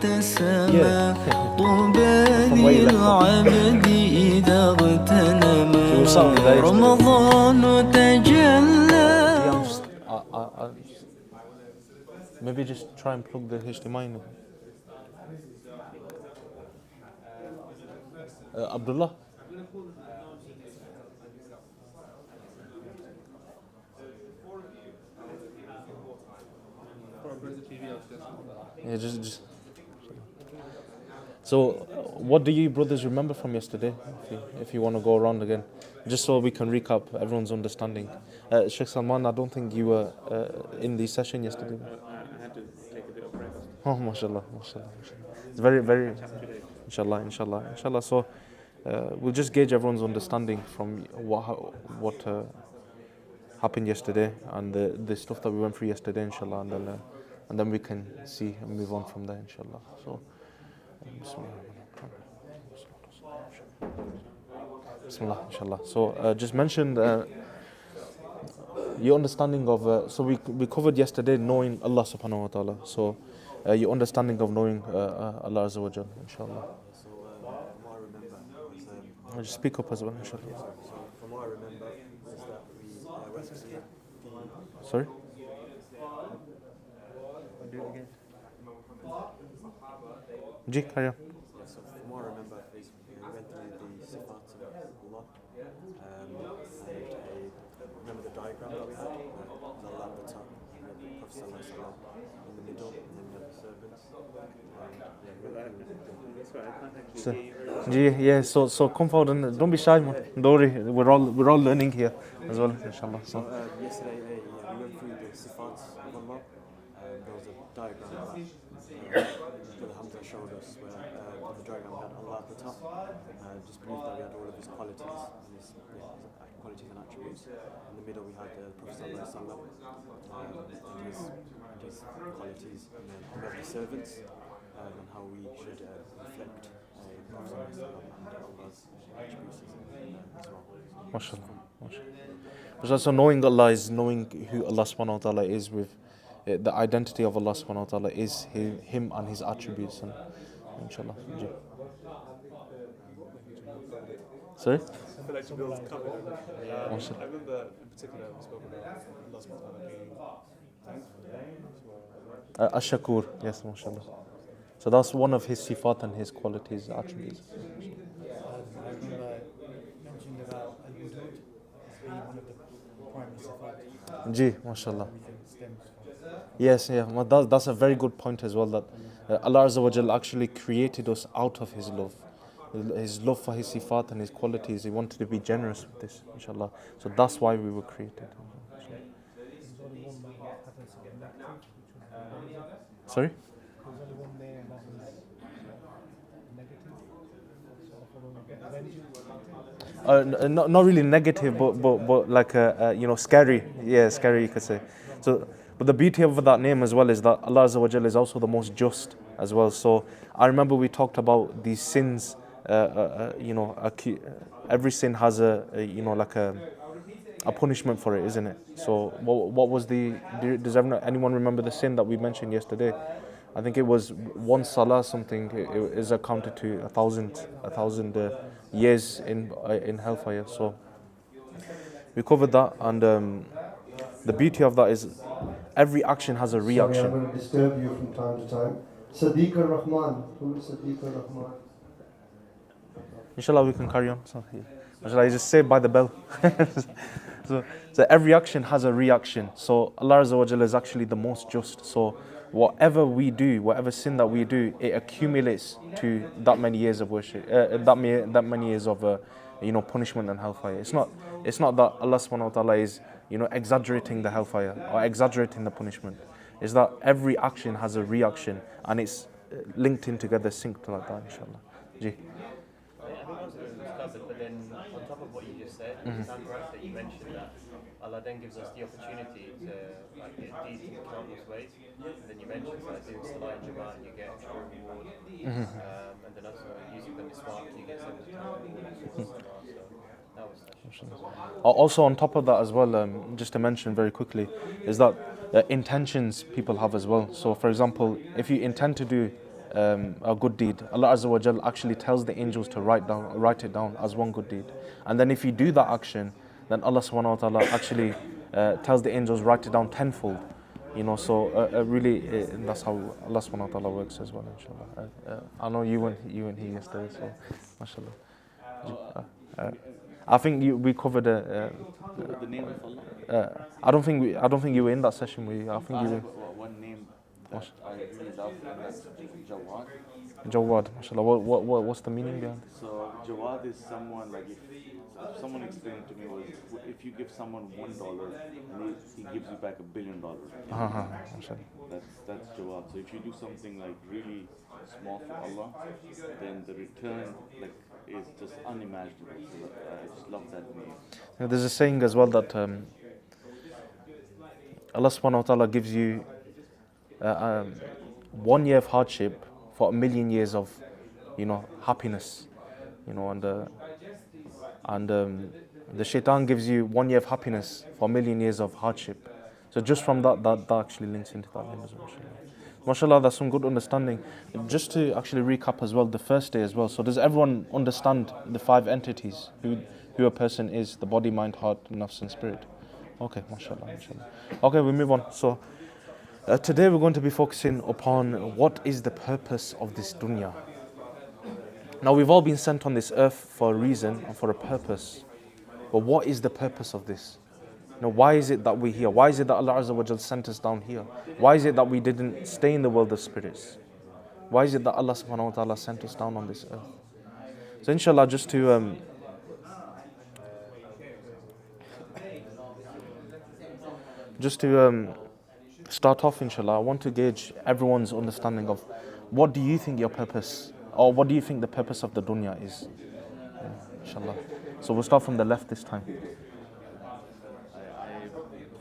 ابتسما طوبى للعبد إذا اغتنم رمضان تجلى. Maybe just try and plug the HDMI in. Abdullah? Yeah, just. So, what do you brothers remember from yesterday? If you want to go around again, just so we can recap everyone's understanding. Sheikh Salman, I don't think you were in the session yesterday. I had to take a bit of break. Oh, mashallah, mashallah. It's very, inshallah. So, we'll just gauge everyone's understanding from what happened yesterday and the stuff that we went through yesterday, inshallah, and then we can see and move on from there, inshallah. So, Bismillah, inshallah. So, just mentioned your understanding of. So we covered yesterday knowing Allah subhanahu wa taala. So, your understanding of knowing Allah azza wa jal, inshallah. So from what I remember was Just speak up as well, inshallah. so from what I remember is that we went to the Sorry. Do it again. Ji, carry on. so from what I remember is we went through the Sifat of Allah and I remember the diagram that we had with Allah at the top, we had the Prophet Sallallahu Alaihi Wasallam in the middle, and then we had the servants. That's right, I can't actually hear you very well. Ji, yeah. So come forward and don't be shy, man. Don't worry. We're all learning here as well, inshallah. So So. yesterday we went through the Sifat of Allah and there was a diagram that Brother Hamza showed us where on the diagram we had Allah at the top, just beneath that we had all of his qualities, qualities and attributes. In the middle we had the Prophet Sallallahu Alaihi Wasallam and his qualities, and then we had the servants and how we should reflect Prophet Sallallahu Alaihi Wasallam and Allah's attributes as well. MashaAllah. So knowing Allah is knowing who Allah subhanahu wa ta'ala is, with the identity of Allah subhanahu wa ta'ala is him and his attributes, and inshallah. Ji. Sorry? I feel like to build confidence. Mashallah. I remember in particular we spoke about Allah subhanahu wa ta'ala being thankful. Ash-Shakur, yes, mashallah. So that's one of his sifat and his qualities, attributes. I remember mentioning about al-wujud as being one of the primary sifat Ji, mashallah. everything stems from. Yes, yeah, well, that's a very good point as well, that Allah Azza wa Jal actually created us out of His love. His love for His sifat and His qualities. He wanted to be generous with this, inshallah. So that's why we were created. There's only one that happens to get negative, which was Sorry? there's only one there and that was negative. So when we get avenged. Not really negative, but like scary. Yeah, scary, you could say. So, but the beauty of that name as well is that Allah Azza wa Jal is also the most just as well. So I remember we talked about these sins. Every sin has a punishment for it, isn't it? So what was does anyone remember the sin that we mentioned yesterday? I think it was one salah something. It is accounted to 1,000 years in hellfire. So we covered that, and the beauty of that is every action has a reaction. Sorry, I'm going to disturb you from time to time. Sadiq ar-Rahman. Who is Sadiq ar-Rahman? Inshallah, we can carry on. So, yeah. Shall I just say by the bell? so every action has a reaction. So Allah Azza wa Jalla is actually the most just. So whatever we do, whatever sin that we do, it accumulates to that many years of worship, that many years of punishment and hellfire. It's not that Allah subhanahu wa ta'ala is exaggerating the hellfire or exaggerating the punishment. It's that every action has a reaction, and it's linked in together, synced like that, inshallah. Ji. I think most of it was covered, but then on top of what you just said, it sounds right that you mentioned that Allah then gives us the opportunity to get deeds in countless ways. And then you mentioned that doing Salah and Jama'at, you get extra reward. And then also using the miswak, you get 7 times reward. So that was Also on top of that as well, just to mention very quickly, is that intentions people have as well. So for example, if you intend to do a good deed, Allah Azza wa Jal actually tells the angels to write it down as one good deed. And then if you do that action, then Allah subhanahu wa ta'ala actually tells the angels write it down tenfold. So really that's how Allah subhanahu wa ta'ala works as well, inshallah. I know you weren't here yesterday, so mashallah. I think we covered The name of Allah. I don't think you were in that session with you. I think you were. One name that I really love, and that's Jawad. Jawad, mashallah. What's the meaning behind it? So Jawad is someone like if someone explained to me was if you give someone $1 and he gives you back $1 billion. Mashallah. That's Jawad. So if you do something like really small for Allah, then the return like is just unimaginable. So I just love that name. There's a saying as well that Allah subhanahu wa ta'ala gives you 1 year of hardship for 1,000,000 years of happiness, and the shaitan gives you 1 year of happiness for 1,000,000 years of hardship. So just from that actually links into that name as well. Mashallah, that's some good understanding. Just to actually recap as well, the first day as well. So does everyone understand the 5 entities, who a person is, the body, mind, heart, nafs and spirit? Okay, mashallah. Okay, we move on. So today we're going to be focusing upon what is the purpose of this dunya. Now we've all been sent on this earth for a reason and for a purpose. But what is the purpose of this? Why is it that we're here? Why is it that Allah Azza wa Jal sent us down here? Why is it that we didn't stay in the world of spirits? Why is it that Allah subhanahu wa ta'ala sent us down on this earth? So inshallah, just to start off, inshallah, I want to gauge everyone's understanding of what do you think your purpose, or what do you think the purpose of the dunya is? Inshallah. So we'll start from the left this time.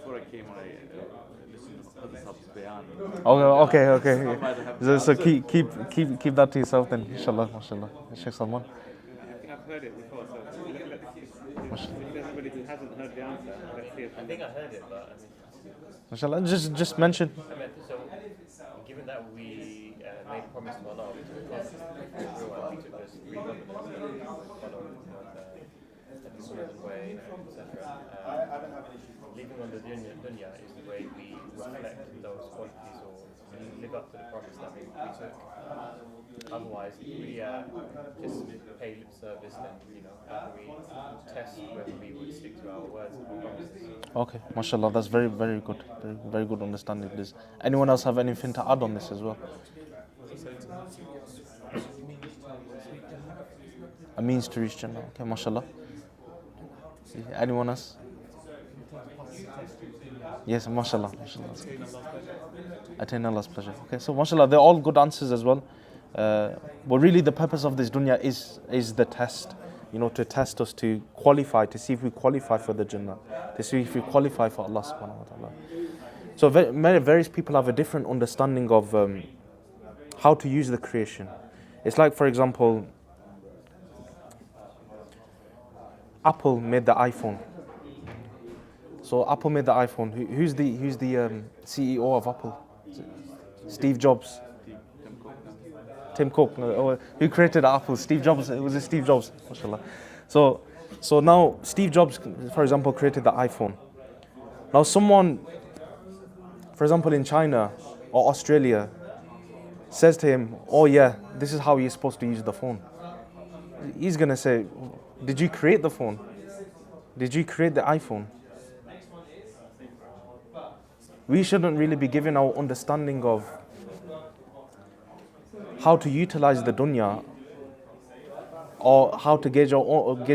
Before I came, I listened to Hadith Sab's Bayan. Okay. So keep that to yourself then, inshallah, mashallah. Sheikh Salman. I think I've heard it before, so if there's anybody who hasn't heard the answer, let's see if I think I heard it, but Mashallah, just mention. so given that we made a promise to Allah, we took a promise to everyone, we took this agreement with Allah, follow the Sunnah way, etc. Living on the dunya is the way we reflect those qualities or live up to the promise that we took. Otherwise, if we just pay lip service, then how can we test whether we would stick to our words and our promises? Okay, mashallah, that's very, very good. Very good understanding of this. Anyone else have anything to add on this as well? A means to reach Jannah. Okay, mashallah. Anyone else? Yes, mashallah. Attain Allah's pleasure. Okay, so mashallah, they're all good answers as well. But really the purpose of this dunya is the test. To test us, to qualify, to see if we qualify for the Jannah, to see if we qualify for Allah subhanahu wa ta'ala. So various people have a different understanding of how to use the creation. It's like, for example, Apple made the iPhone. So Apple made the iPhone. Who's the CEO of Apple? Steve Jobs. Tim Cook. Who created Apple? Steve Jobs. It was Steve Jobs. Mashallah. So now Steve Jobs, for example, created the iPhone. Now someone, for example, in China or Australia, says to him, "Oh yeah, this is how you're supposed to use the phone." He's gonna say, "Did you create the phone? Did you create the iPhone?" We shouldn't really be giving our understanding of how to utilize the dunya, or how to gauge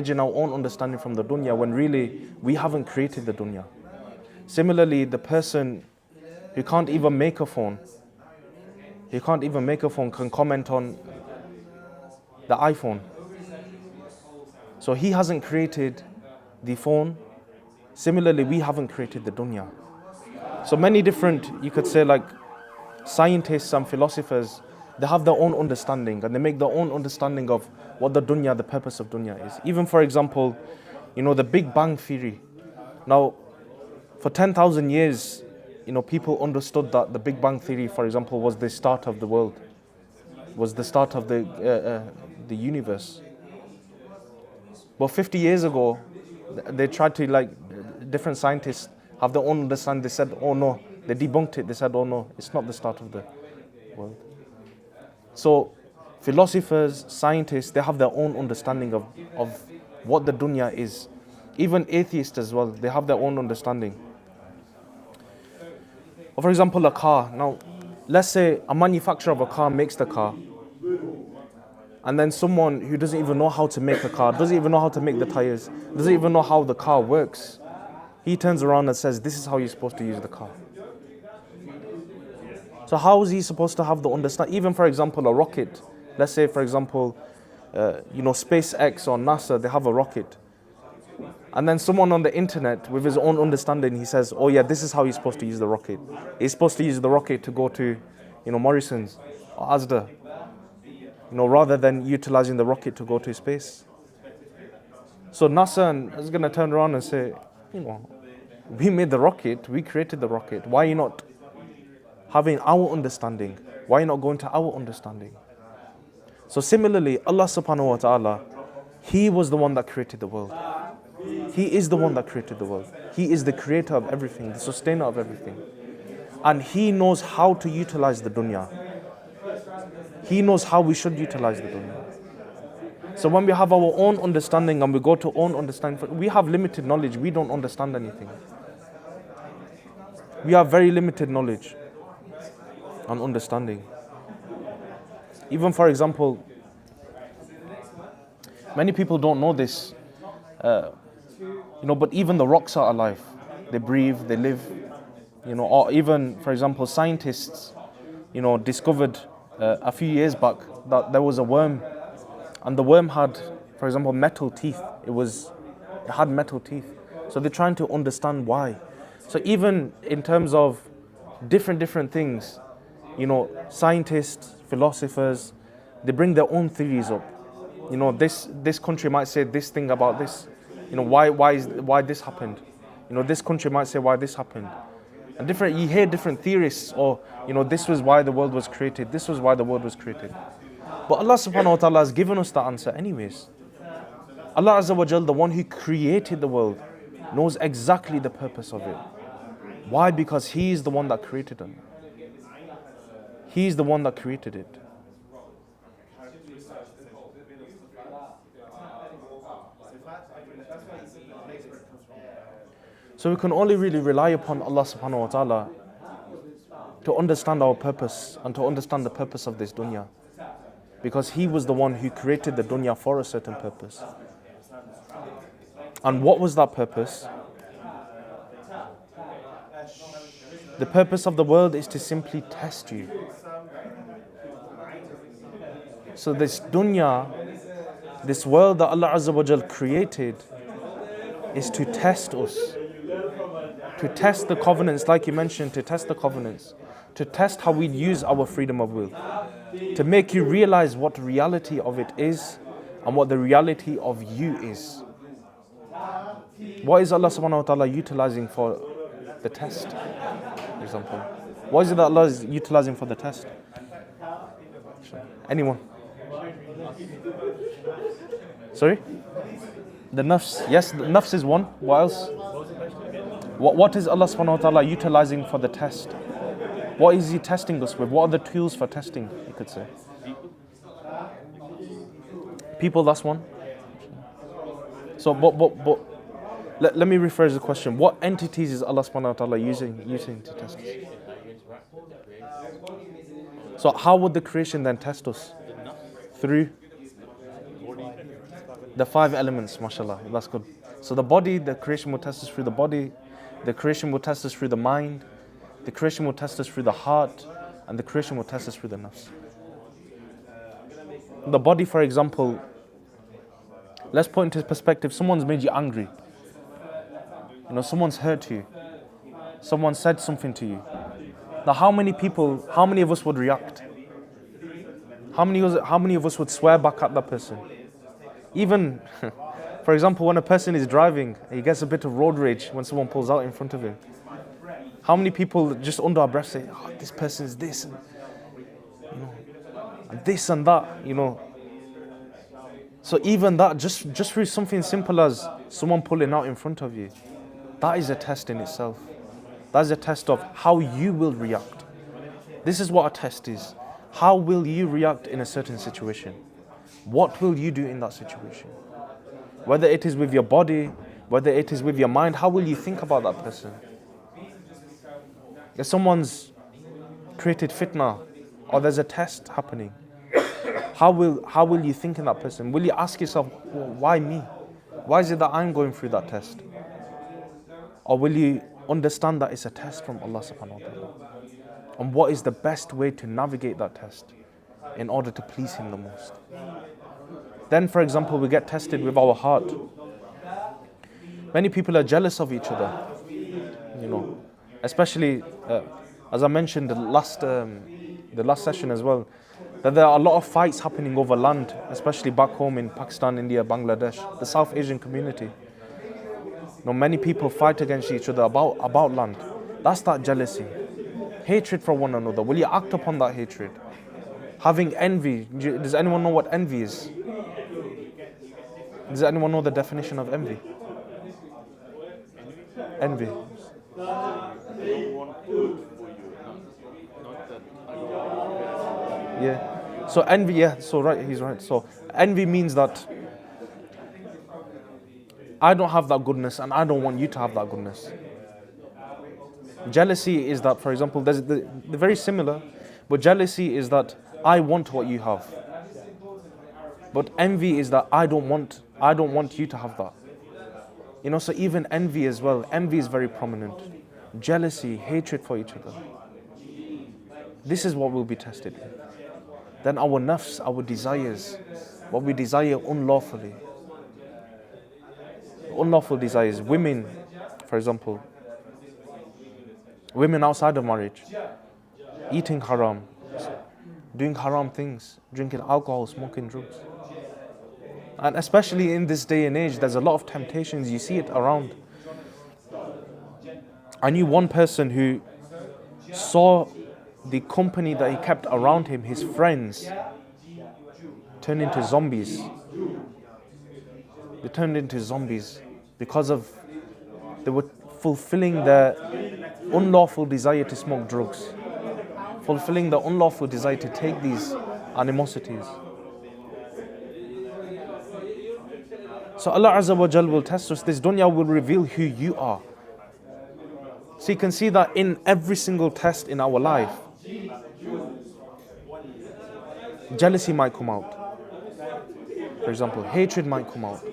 in our own understanding from the dunya, when really we haven't created the dunya. Similarly, the person who can't even make a phone, can comment on the iPhone. So he hasn't created the phone. Similarly, we haven't created the dunya. So many different, you could say, like scientists and philosophers, they have their own understanding and they make their own understanding of what the dunya, the purpose of dunya is. Even, for example, the Big Bang theory. Now, for 10,000 years, people understood that the Big Bang theory, for example, was the start of the world. was the start of the universe. But 50 years ago, they tried to, like, different scientists have their own understanding. They said, oh no, they debunked it. They said, oh no, it's not the start of the world. So philosophers, scientists, they have their own understanding of what the dunya is. Even atheists as well, they have their own understanding. For example, a car. Now, let's say a manufacturer of a car makes the car, and then someone who doesn't even know how to make a car, doesn't even know how to make the tires, doesn't even know how the car works, he turns around and says, this is how you're supposed to use the car. So how is he supposed to have the understanding? Even, for example, a rocket. Let's say, for example, SpaceX or NASA, they have a rocket. And then someone on the internet with his own understanding, he says, oh yeah, this is how he's supposed to use the rocket. He's supposed to use the rocket to go to, Morrison's or Asda, rather than utilizing the rocket to go to space. So NASA is going to turn around and say, we made the rocket, we created the rocket. Why are you not having our understanding? Why are you not going to our understanding? So similarly, Allah subhanahu wa ta'ala, He was the one that created the world. He is the one that created the world. He is the creator of everything, the sustainer of everything. And He knows how to utilize the dunya. He knows how we should utilize the dunya. So when we have our own understanding and we go to own understanding, we have limited knowledge, we don't understand anything. We have very limited knowledge and understanding. Even, for example, many people don't know this, but even the rocks are alive. They breathe, they live, or even, for example, scientists, discovered a few years back that there was a worm, and the worm had, for example, metal teeth. It had metal teeth. So they're trying to understand why. So even in terms of different things, scientists, philosophers, they bring their own theories up. This country might say this thing about this. Why this happened. This country might say why this happened. And you hear different theorists, or this was why the world was created. This was why the world was created. But Allah subhanahu wa ta'ala has given us the answer anyways. Allah Azza wa Jal, the one who created the world, knows exactly the purpose of it. Why? Because He is the one that created it. He is the one that created it. So we can only really rely upon Allah subhanahu wa ta'ala to understand our purpose and to understand the purpose of this dunya. Because He was the one who created the dunya for a certain purpose. And what was that purpose? The purpose of the world is to simply test you. So this dunya, this world that Allah Azza wa Jal created, is to test us. To test the covenants, like you mentioned, to test the covenants. To test how we use our freedom of will. To make you realize what the reality of it is and what the reality of you is. What is Allah subhanahu wa ta'ala utilizing for the test, for example? What is it that Allah is utilizing for the test? Anyone? Sorry? The nafs. Yes, the nafs is one. What else? What is Allah subhanahu wa ta'ala utilizing for the test? What is He testing us with? What are the tools for testing, you could say? People, that's one. So, but let me rephrase the question. What entities is Allah subhanahu wa ta'ala using to test us? So how would the creation then test us? Through the 5 elements, mashallah. That's good. So the body, the creation will test us through the body. The creation will test us through the mind. The creation will test us through the heart. And the creation will test us through the nafs. The body, for example, let's put into perspective, someone's made you angry. Someone's hurt you. Someone said something to you. Now how many of us would react? How many of us would swear back at that person? Even, for example, when a person is driving, he gets a bit of road rage when someone pulls out in front of him. How many people just under our breath say, oh, this person is this, and this and that, you know. So even that, just through something simple as someone pulling out in front of you, that is a test in itself. That is a test of how you will react. This is what a test is. How will you react in a certain situation? What will you do in that situation? Whether it is with your body, whether it is with your mind, how will you think about that person? If someone's created fitna, or there's a test happening, how will you think in that person? Will you ask yourself, why me? Why is it that I'm going through that test? Or will you understand that it's a test from Allah subhanahu wa ta'ala? And what is the best way to navigate that test in order to please Him the most? Then, for example, we get tested with our heart. Many people are jealous of each other, you know, especially as I mentioned the last session as well, that there are a lot of fights happening over land, especially back home in Pakistan, India, Bangladesh, the South Asian community. You know, many people fight against each other about land. That's that jealousy, hatred for one another. Will you act upon that hatred? Having envy. Does anyone know what envy is? Does anyone know the definition of envy? Envy. I don't want good for you, not that I don't want Yeah. So envy, yeah, so right, he's right. So envy means that I don't have that goodness and I don't want you to have that goodness. Jealousy is that, for example, they're very similar, but jealousy is that I want what you have. But envy is that I don't want you to have that. You know, so even envy as well, envy is very prominent. Jealousy, hatred for each other. This is what will be tested with. Then our nafs, our desires, what we desire unlawfully. Unlawful desires, women, for example, women outside of marriage, eating haram, doing haram things, drinking alcohol, smoking drugs. And especially in this day and age, there's a lot of temptations, you see it around. I knew one person who saw the company that he kept around him, his friends, turn into zombies. They turned into zombies because they were fulfilling their unlawful desire to smoke drugs, fulfilling the unlawful desire to take these animosities. So Allah Azza wa Jal will test us. This dunya will reveal who you are. So you can see that in every single test in our life, jealousy might come out. For example, hatred might come out.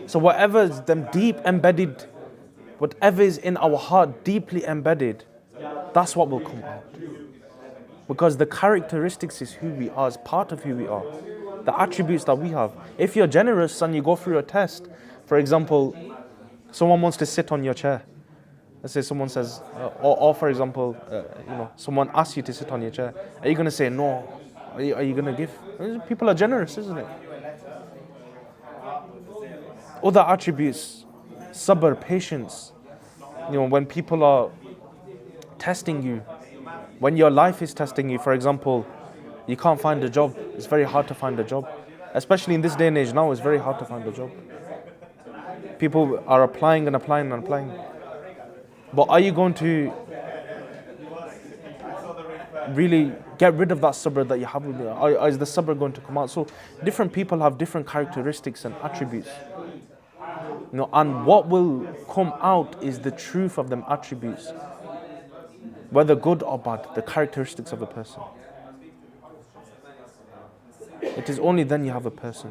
So whatever is them deep embedded, whatever is in our heart deeply embedded, that's what will come out. Because the characteristics is who we are, is part of who we are. The attributes that we have. If you're generous and you go through a test, for example, someone wants to sit on your chair. Let's say someone says, or for example, someone asks you to sit on your chair. Are you going to say no? Are you going to give? People are generous, isn't it? Other attributes, sabr, patience. When people are testing you, when your life is testing you, for example, you can't find a job. It's very hard to find a job. Especially in this day and age now, it's very hard to find a job. People are applying and applying and applying. But are you going to really get rid of that sabr that you have with you? Or is the sabr going to come out? So different people have different characteristics and attributes. And what will come out is the truth of them attributes. Whether good or bad, the characteristics of a person. It is only then you have a purpose.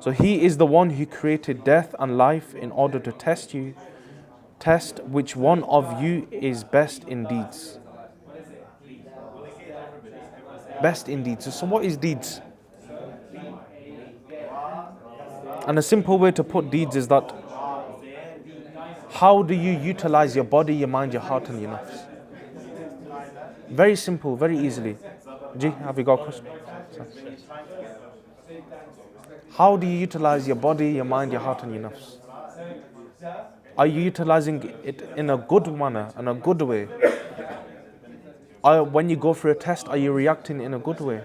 So He is the one who created death and life in order to test you. Test which one of you is best in deeds. Best in deeds. So what is deeds? And a simple way to put deeds is that how do you utilize your body, your mind, your heart and your nafs? Very simple, very easily. Ji, have you got a question? How do you utilize your body, your mind, your heart and your nafs? Are you utilizing it in a good manner, in a good way? when you go through a test, are you reacting in a good way?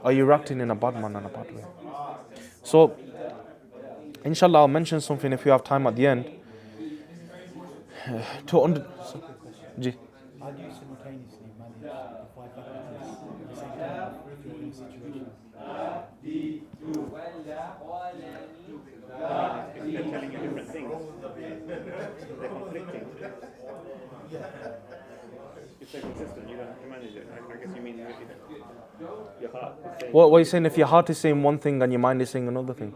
Are you reacting in a bad manner, in a bad way? So, inshallah, I'll mention something if you have time at the end. Ji. How do you simultaneously manage the five faculties at the same time if you're in a situation? If they're telling you different things, they're conflicting. If they're consistent, you don't have to manage it. I guess you mean your heart is saying. What are you saying? If your heart is saying one thing and your mind is saying another thing?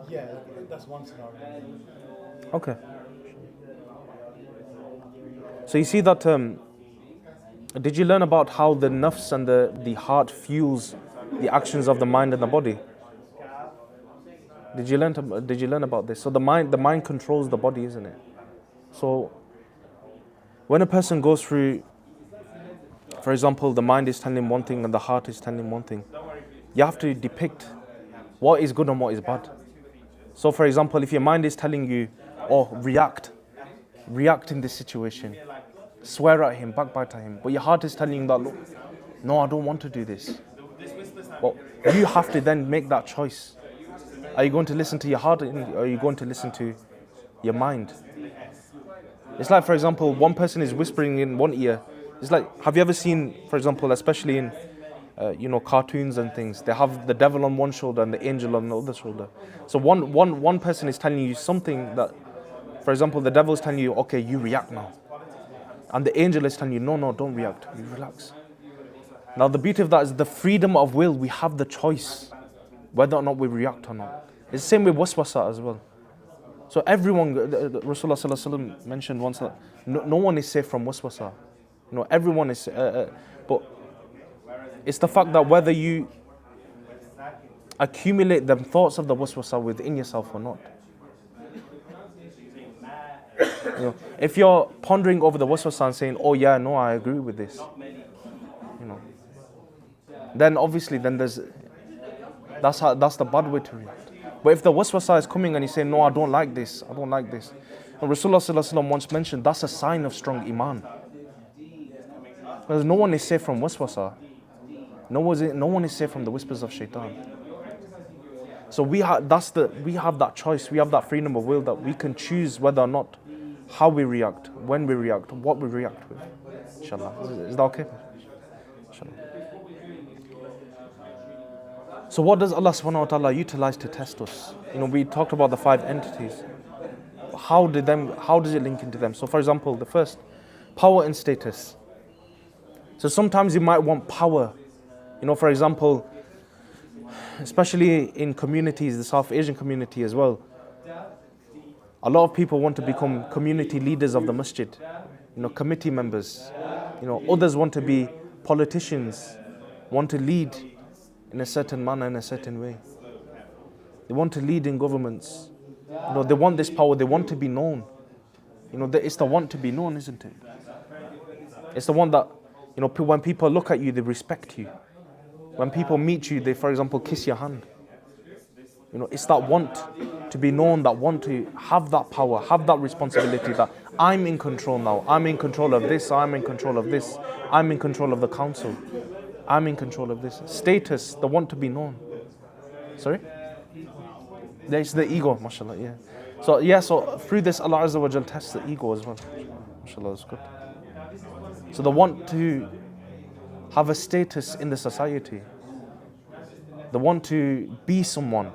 Yeah, that's one scenario. Okay. So you see that, did you learn about how the nafs and the heart fuels the actions of the mind and the body? Did you learn about this? So the mind controls the body, isn't it? So when a person goes through, for example, the mind is telling him one thing and the heart is telling him one thing, you have to depict what is good and what is bad. So for example, if your mind is telling you, oh, react in this situation, swear at him, backbite at him, but your heart is telling you that, look, no, I don't want to do this. Well, you have to then make that choice. Are you going to listen to your heart or are you going to listen to your mind? It's like, for example, one person is whispering in one ear. It's like, have you ever seen, for example, especially in cartoons and things, they have the devil on one shoulder and the angel on the other shoulder. So one person is telling you something that, for example, the devil is telling you, okay, you react now. And the angel is telling you, no, don't react, you relax. Now the beauty of that is the freedom of will. We have the choice whether or not we react or not. It's the same with waswasa as well. So everyone, Rasulullah Sallallahu Alaihi Wasallam mentioned once that no one is safe from waswasa. Everyone is, but it's the fact that whether you accumulate the thoughts of the waswasa within yourself or not. If you're pondering over the waswasa and saying, oh yeah, no, I agree with this, then obviously that's the bad way to react. But if the waswasa is coming and you say, no, I don't like this, and Rasulullah Sallallahu Alaihi Wasallam once mentioned, that's a sign of strong iman. Because no one is safe from waswasa. No one is safe from the whispers of shaitan. So we have that choice, we have that freedom of will that we can choose whether or not how we react, when we react, what we react with. Inshallah. Is that okay? Inshallah. So what does Allah subhanahu wa ta'ala utilize to test us? We talked about the 5 entities. How does it link into them? So for example, the first, power and status. So sometimes you might want power. For example, especially in communities, the South Asian community as well, a lot of people want to become community leaders of the masjid, committee members. Others want to be politicians, want to lead in a certain manner, in a certain way. They want to lead in governments. They want this power, they want to be known. It's the want to be known, isn't it? It's the one that, when people look at you, they respect you. When people meet you, they, for example, kiss your hand. It's that want to be known, that want to have that power, have that responsibility that I'm in control now. I'm in control of this, I'm in control of this. I'm in control of the council. I'm in control of this. Status, the want to be known. Sorry? There's the ego, mashallah, yeah. So through this, Allah Azza wa Jal tests the ego as well. Mashallah, that's good. So the want to have a status in the society. The want to be someone.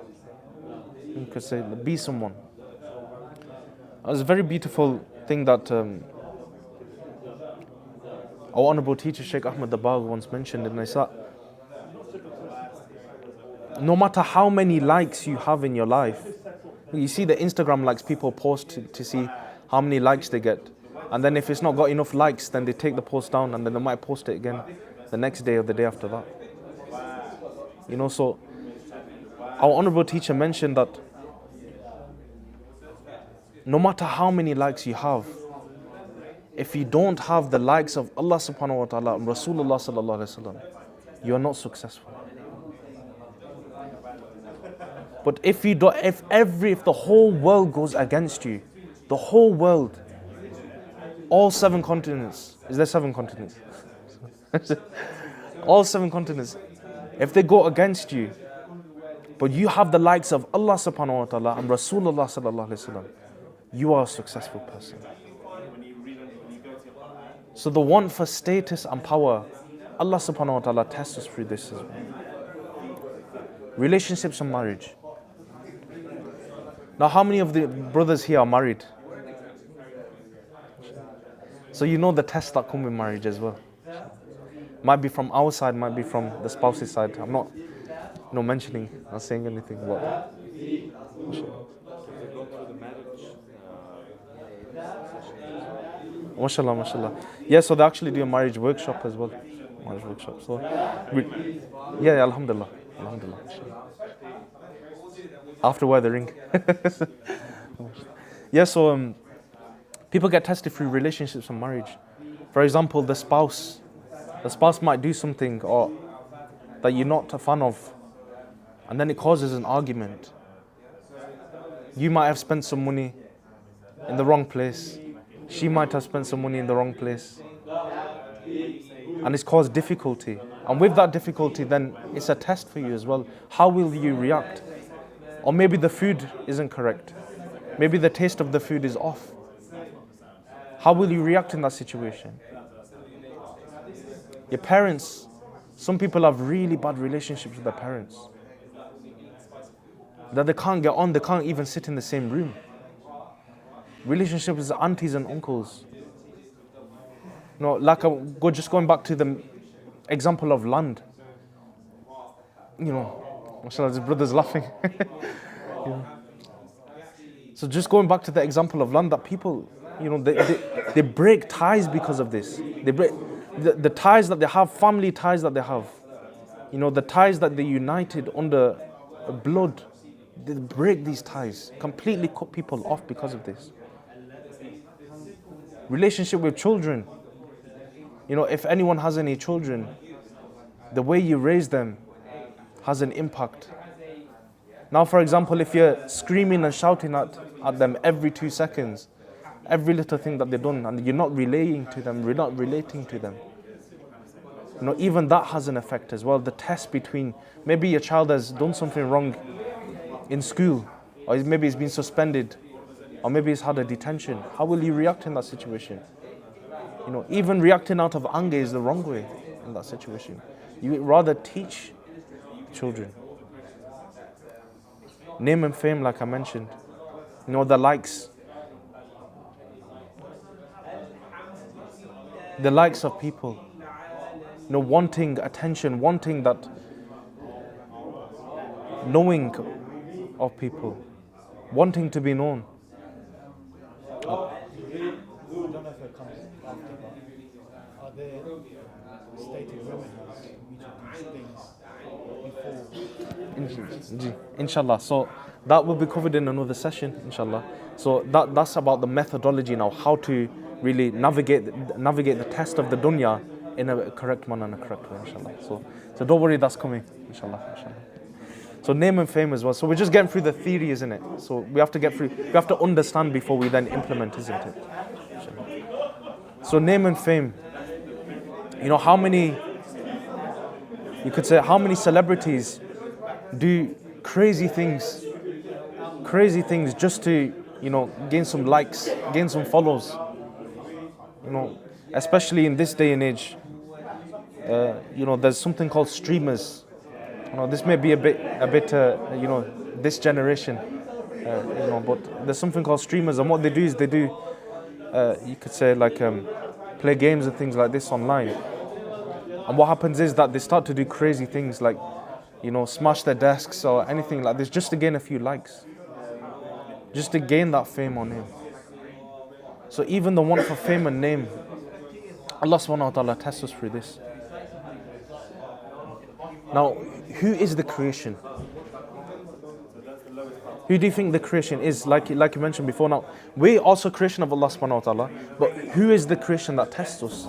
You could say, be someone. It was a very beautiful thing that our honorable teacher Sheikh Ahmad Dabagh once mentioned, and I said, no matter how many likes you have in your life, you see the Instagram likes people post to see how many likes they get. And then if it's not got enough likes, then they take the post down and then they might post it again the next day or the day after that. So our honorable teacher mentioned that no matter how many likes you have, if you don't have the likes of Allah subhanahu wa ta'ala and Rasulullah sallallahu alaihi wasallam, you are not successful. But if the whole world goes against you, the whole world, All 7 continents. Is there 7 continents? All 7 continents. If they go against you, but you have the likes of Allah subhanahu wa ta'ala and Rasulullah sallallahu alayhi wasallam, you are a successful person. So the want for status and power, Allah subhanahu wa ta'ala tests us through this as well. Relationships and marriage. Now, how many of the brothers here are married? So you know the tests that come with marriage as well. Might be from our side, might be from the spouse's side. I'm not mentioning, not saying anything. But mashallah, mashallah. Yeah, so they actually do a marriage workshop as well. Marriage workshop. So, yeah, alhamdulillah. Alhamdulillah. After weathering. Yeah, so people get tested through relationships and marriage. For example, the spouse might do something or that you're not a fan of, and then it causes an argument. You might have spent some money in the wrong place. She might have spent some money in the wrong place. And it's caused difficulty. And with that difficulty, then it's a test for you as well. How will you react? Or maybe the food isn't correct. Maybe the taste of the food is off. How will you react in that situation? Your parents, some people have really bad relationships with their parents. That they can't get on, they can't even sit in the same room. Relationships with aunties and uncles. Just going back to the example of land. Mashallah, this brother's laughing. So just going back to the example of land, that people, they break ties because of this. They break the ties that they have, family ties that they have. The ties that they united under blood. They break these ties, completely cut people off because of this. Relationship with children. If anyone has any children, the way you raise them has an impact. Now, for example, if you're screaming and shouting at them every 2 seconds, every little thing that they've done, and you're not relating to them, you're not relating to them, even that has an effect as well. The test between, maybe your child has done something wrong in school, or maybe he's been suspended, or maybe he's had a detention. How will you react in that situation? Even reacting out of anger is the wrong way in that situation. You rather teach children. Name and fame, like I mentioned. The likes. The likes of people. Wanting attention, wanting that knowing of people, wanting to be known. I don't know if it comes after, but are there stated remedies for each of these things before? Inshallah. So that will be covered in another session, inshallah. So that's about the methodology now, how to really navigate the test of the dunya in a correct manner and a correct way, inshallah. So don't worry, that's coming, inshallah. So name and fame as well. So we're just getting through the theory, isn't it? So we have to understand before we then implement, isn't it? So name and fame. How many celebrities do crazy things just to, gain some likes, gain some follows. Especially in this day and age, there's something called streamers. This may be a bit, this generation, but there's something called streamers, and what they do is you could say play games and things like this online. And what happens is that they start to do crazy things like, smash their desks or anything like this just to gain a few likes, just to gain that fame or name. So even the want for fame and name, Allah subhanahu wa ta'ala tests us through this. Now, who is the creation? Who do you think the creation is? Like you mentioned before, now, we're also creation of Allah subhanahu wa ta'ala, but who is the creation that tests us?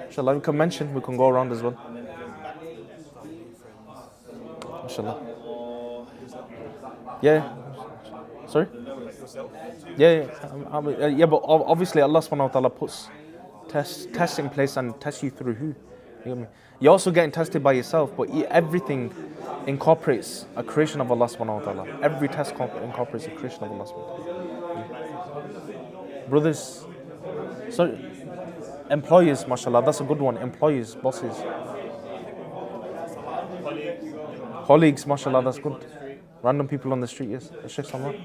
Inshallah, we can go around as well. Inshallah. Yeah. Sorry? Yeah, but obviously Allah subhanahu wa ta'ala puts tests in place and tests you through who? You get me? You're also getting tested by yourself, but everything incorporates a creation of Allah subhanahu wa ta'ala. Every test incorporates a creation of Allah subhanahu wa ta'ala. Brothers, so employers, mashallah, that's a good one. Employers, bosses. Colleagues, mashallah, that's good. Random people on the street, yes. Sheikh Salman.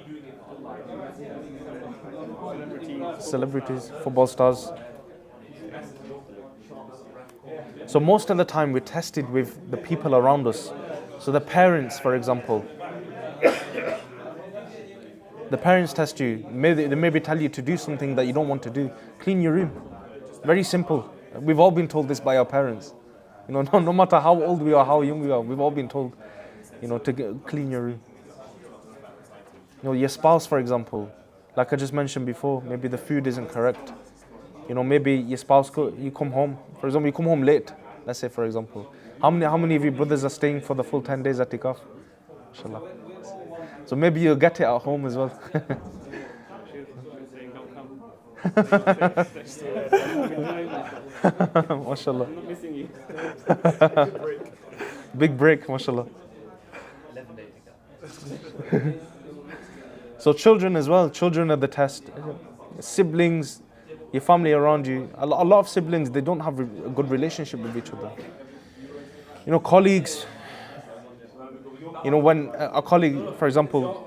Celebrities, football stars. So most of the time we're tested with the people around us. So the parents, for example, the parents test you. They maybe tell you to do something that you don't want to do. Clean your room. Very simple. We've all been told this by our parents. You know, no matter how old we are, how young we are, we've all been told, you know, to clean your room. You know, your spouse, for example, like I just mentioned before, maybe the food isn't correct. You know, maybe your spouse, you come home, for example, you come home late, let's say, for example. How many of you brothers are staying for the full 10 days at Itikaf? Inshallah. So maybe you'll get it at home as well. MashaAllah. I'm not missing you. Big break, mashallah. 11 days ago. So children as well, children are the test. Siblings, your family around you. A lot of siblings, they don't have a good relationship with each other. You know, colleagues. You know, when a colleague, for example,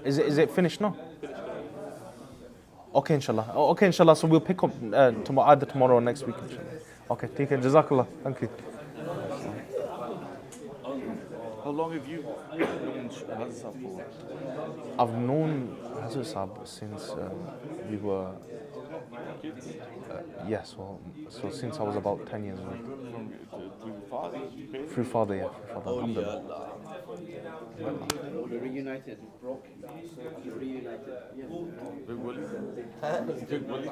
is it finished now? Okay, inshallah. Okay, inshallah. So we'll pick up either tomorrow or next week, inshallah. Okay, take it. Jazakallah. Thank you. How long have you known Hazrat for? I've known Hazrat Sahab since we were. Yes, so since I was about 10 years old. Through father? Through father, yeah. Through father. Alhamdulillah. We're reunited. Broke. You're reunited. Big Willie? Big Willie?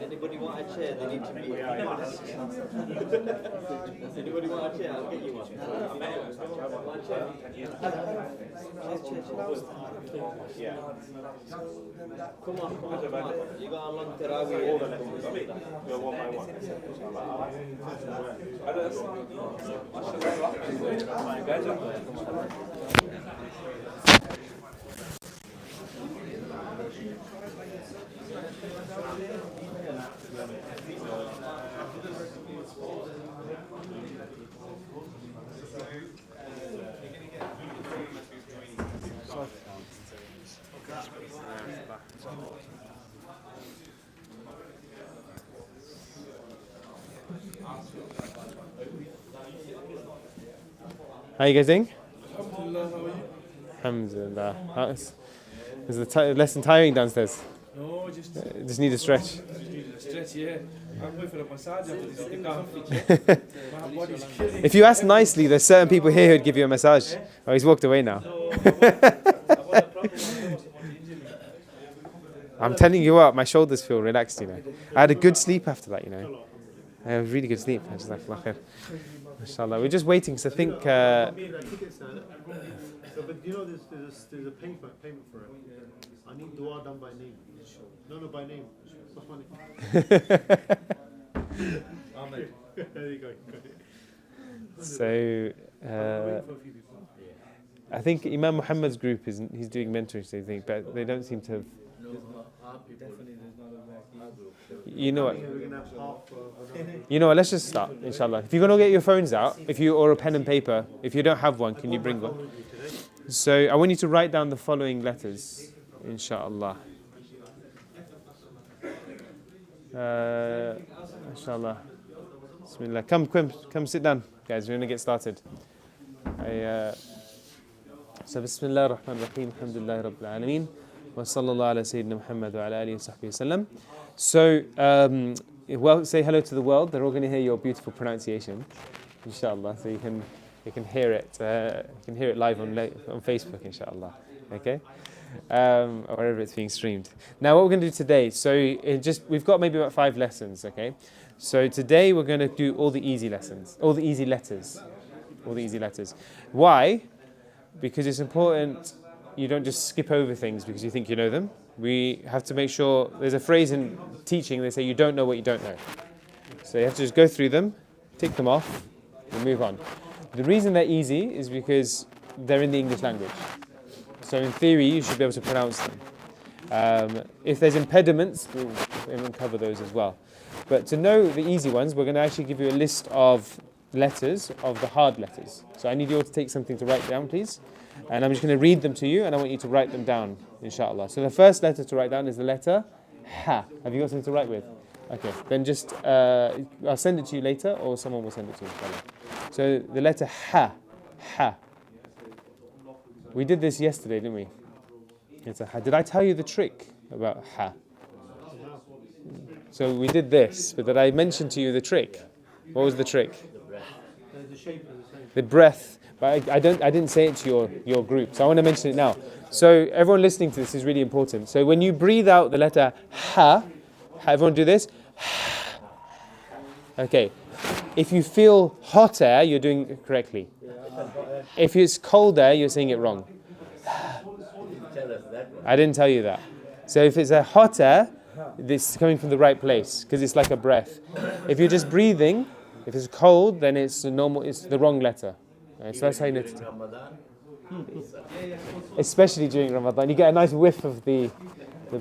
Anybody want a chair? They need to be. Anybody want a chair? I'll get you one. Want a chair? Yeah. Come on. You got a long Tarawih. Go one by one. How are you guys doing? Alhamdulillah. Is the lesson tiring downstairs? No, Just need a stretch. Just need a stretch, yeah. I'm going for a massage after this Itikaf. My body's killing. If you ask nicely, there's certain people here who'd give you a massage. Oh, he's walked away now. I'm telling you what, my shoulders feel relaxed, you know. I had a good sleep after that, you know. I had a really good sleep. Inshallah. We're just waiting, because I think... But you know, there's a payment for it. I need dua done by name. No, by name. What's my name? Ahmed. There you go. So, I think Imam Muhammad's group he's doing mentoring, so I think, but they don't seem to have. You know what? You know what? Let's just start, inshallah. If you're gonna get your phones out, or a pen and paper, if you don't have one, can you bring one? So I want you to write down the following letters, inshallah. Inshallah. Bismillah. Come sit down, guys. We're gonna get started. So Bismillah ar-Rahman ar-Rahim. Alhamdulillah Rabbil Alameen. Wa sallallahu ala Sayyidina Muhammad wa ala alihi wa sahbihi wasallam. So, say hello to the world. They're all going to hear your beautiful pronunciation, inshallah. So you can hear it. You can hear it live on Facebook, inshallah. Okay, or wherever it's being streamed. Now, what we're going to do today. So we've got maybe about 5 lessons. Okay, so today we're going to do all the easy lessons, all the easy letters. all the easy letters. Why? Because it's important you don't just skip over things because you think you know them. We have to make sure, there's a phrase in teaching, they say you don't know what you don't know. So you have to just go through them, tick them off, and move on. The reason they're easy is because they're in the English language. So in theory, you should be able to pronounce them. If there's impediments, we'll cover those as well. But to know the easy ones, we're going to actually give you a list of letters, of the hard letters. So I need you all to take something to write down, please. And I'm just going to read them to you, and I want you to write them down, inshallah. So the first letter to write down is the letter Ha. Have you got something to write with? Okay, then just, I'll send it to you later, or someone will send it to you, inshallah. So the letter Ha. Ha. We did this yesterday, didn't we? It's a Ha. Did I tell you the trick about Ha? So we did this, but did I mention to you the trick? What was the trick? The breath. But I didn't say it to your group, so I want to mention it now. So everyone listening to this is really important. So when you breathe out the letter Ha, everyone do this. Okay. If you feel hot air, you're doing it correctly. If it's cold air, you're saying it wrong. I didn't tell you that. So if it's a hot air, this is coming from the right place because it's like a breath. If you're just breathing, if it's cold, then it's the wrong letter. Right, so that's how you know especially during Ramadan, you get a nice whiff of the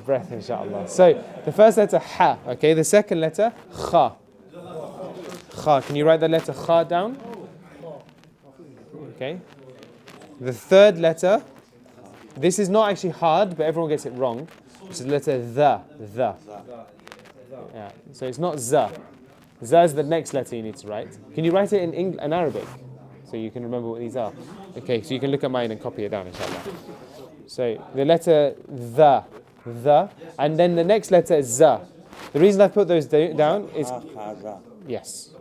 breath, inshallah. So the first letter Ha, okay. The second letter Kha. Kha. Can you write the letter Kha down? Okay. The third letter. This is not actually hard, but everyone gets it wrong. It's the letter The. Yeah. So it's not Za. Za is the next letter you need to write. Can you write it in Arabic? So you can remember what these are. Okay, so you can look at mine and copy it down, inshallah. So the letter The, and then the next letter is Za. The reason I put those down is... Yes.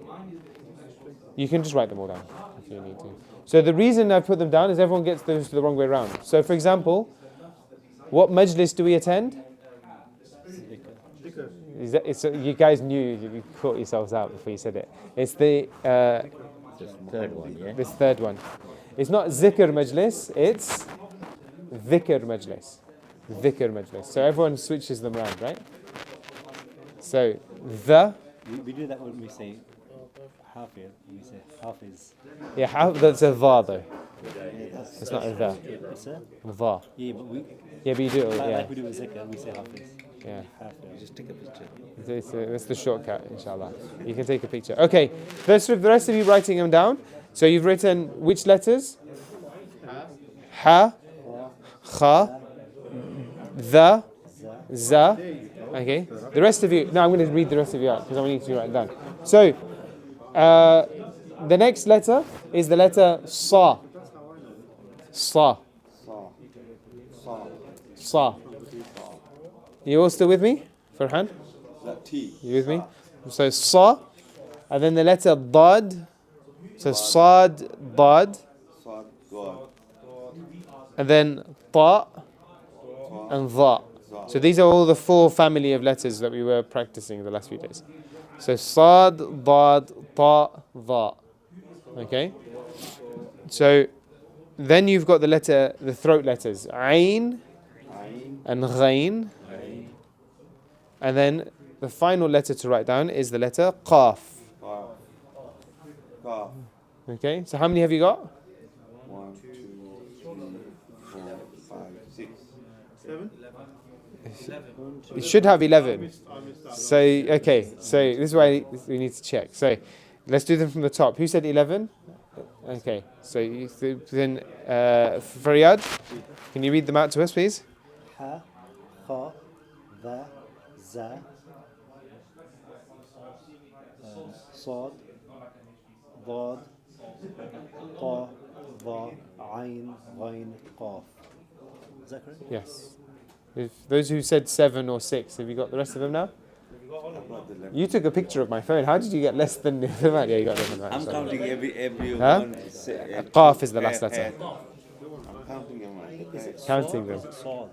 You can just write them all down if you need to. So the reason I put them down is everyone gets those the wrong way around. So for example, what majlis do we attend? You guys knew, you caught yourselves out before you said it. It's the... third one, yeah? This third one. It's not zikr majlis, it's dhikr majlis. Dhikr majlis. So everyone switches them around, right? So, We do that when we say Hafiz, when we say Hafiz. Yeah, that's a va though. It's not a va. It's a Va. Yeah, but you do it, yeah. like we do with zikr, we say Hafiz. Yeah. Hafiz. Just take a picture. That's the shortcut, inshallah. You can take a picture. Okay, the rest of you writing them down. So you've written which letters? Ha, Kha, The, Za. Okay. The rest of you. Now I'm going to read the rest of you out because I want you to write it down. So the next letter is the letter Sa. Sa. Sa. You all still with me? Farhan? You with me? So Sa, and then the letter Dad. So Sad, Dad. And then Ta and Dha. So these are all the four family of letters that we were practicing the last few days. So Sad, Dad, Ta, Dha. Okay? So then you've got the throat letters. Ain and Ghain. And then the final letter to write down is the letter Qaf. Okay, so how many have you got? 1, 2, 3, 4, 5, 6, 7. It should have 11. So, okay, so this is why we need to check. So, let's do them from the top. Who said 11? Okay, so then Faryad, can you read them out to us, please? Ha, Kha, Dha, Za, Sad, Dad, Ta, Dha, Ain, Ghain, Qaf. Is that correct? Yes. If those who said 7 or 6, have you got the rest of them now? You took a picture of my phone. How did you get less than the amount? Yeah, you got them right. I'm counting every Huh? one. Qaf is the last letter. I'm counting them. Counting them. Sad.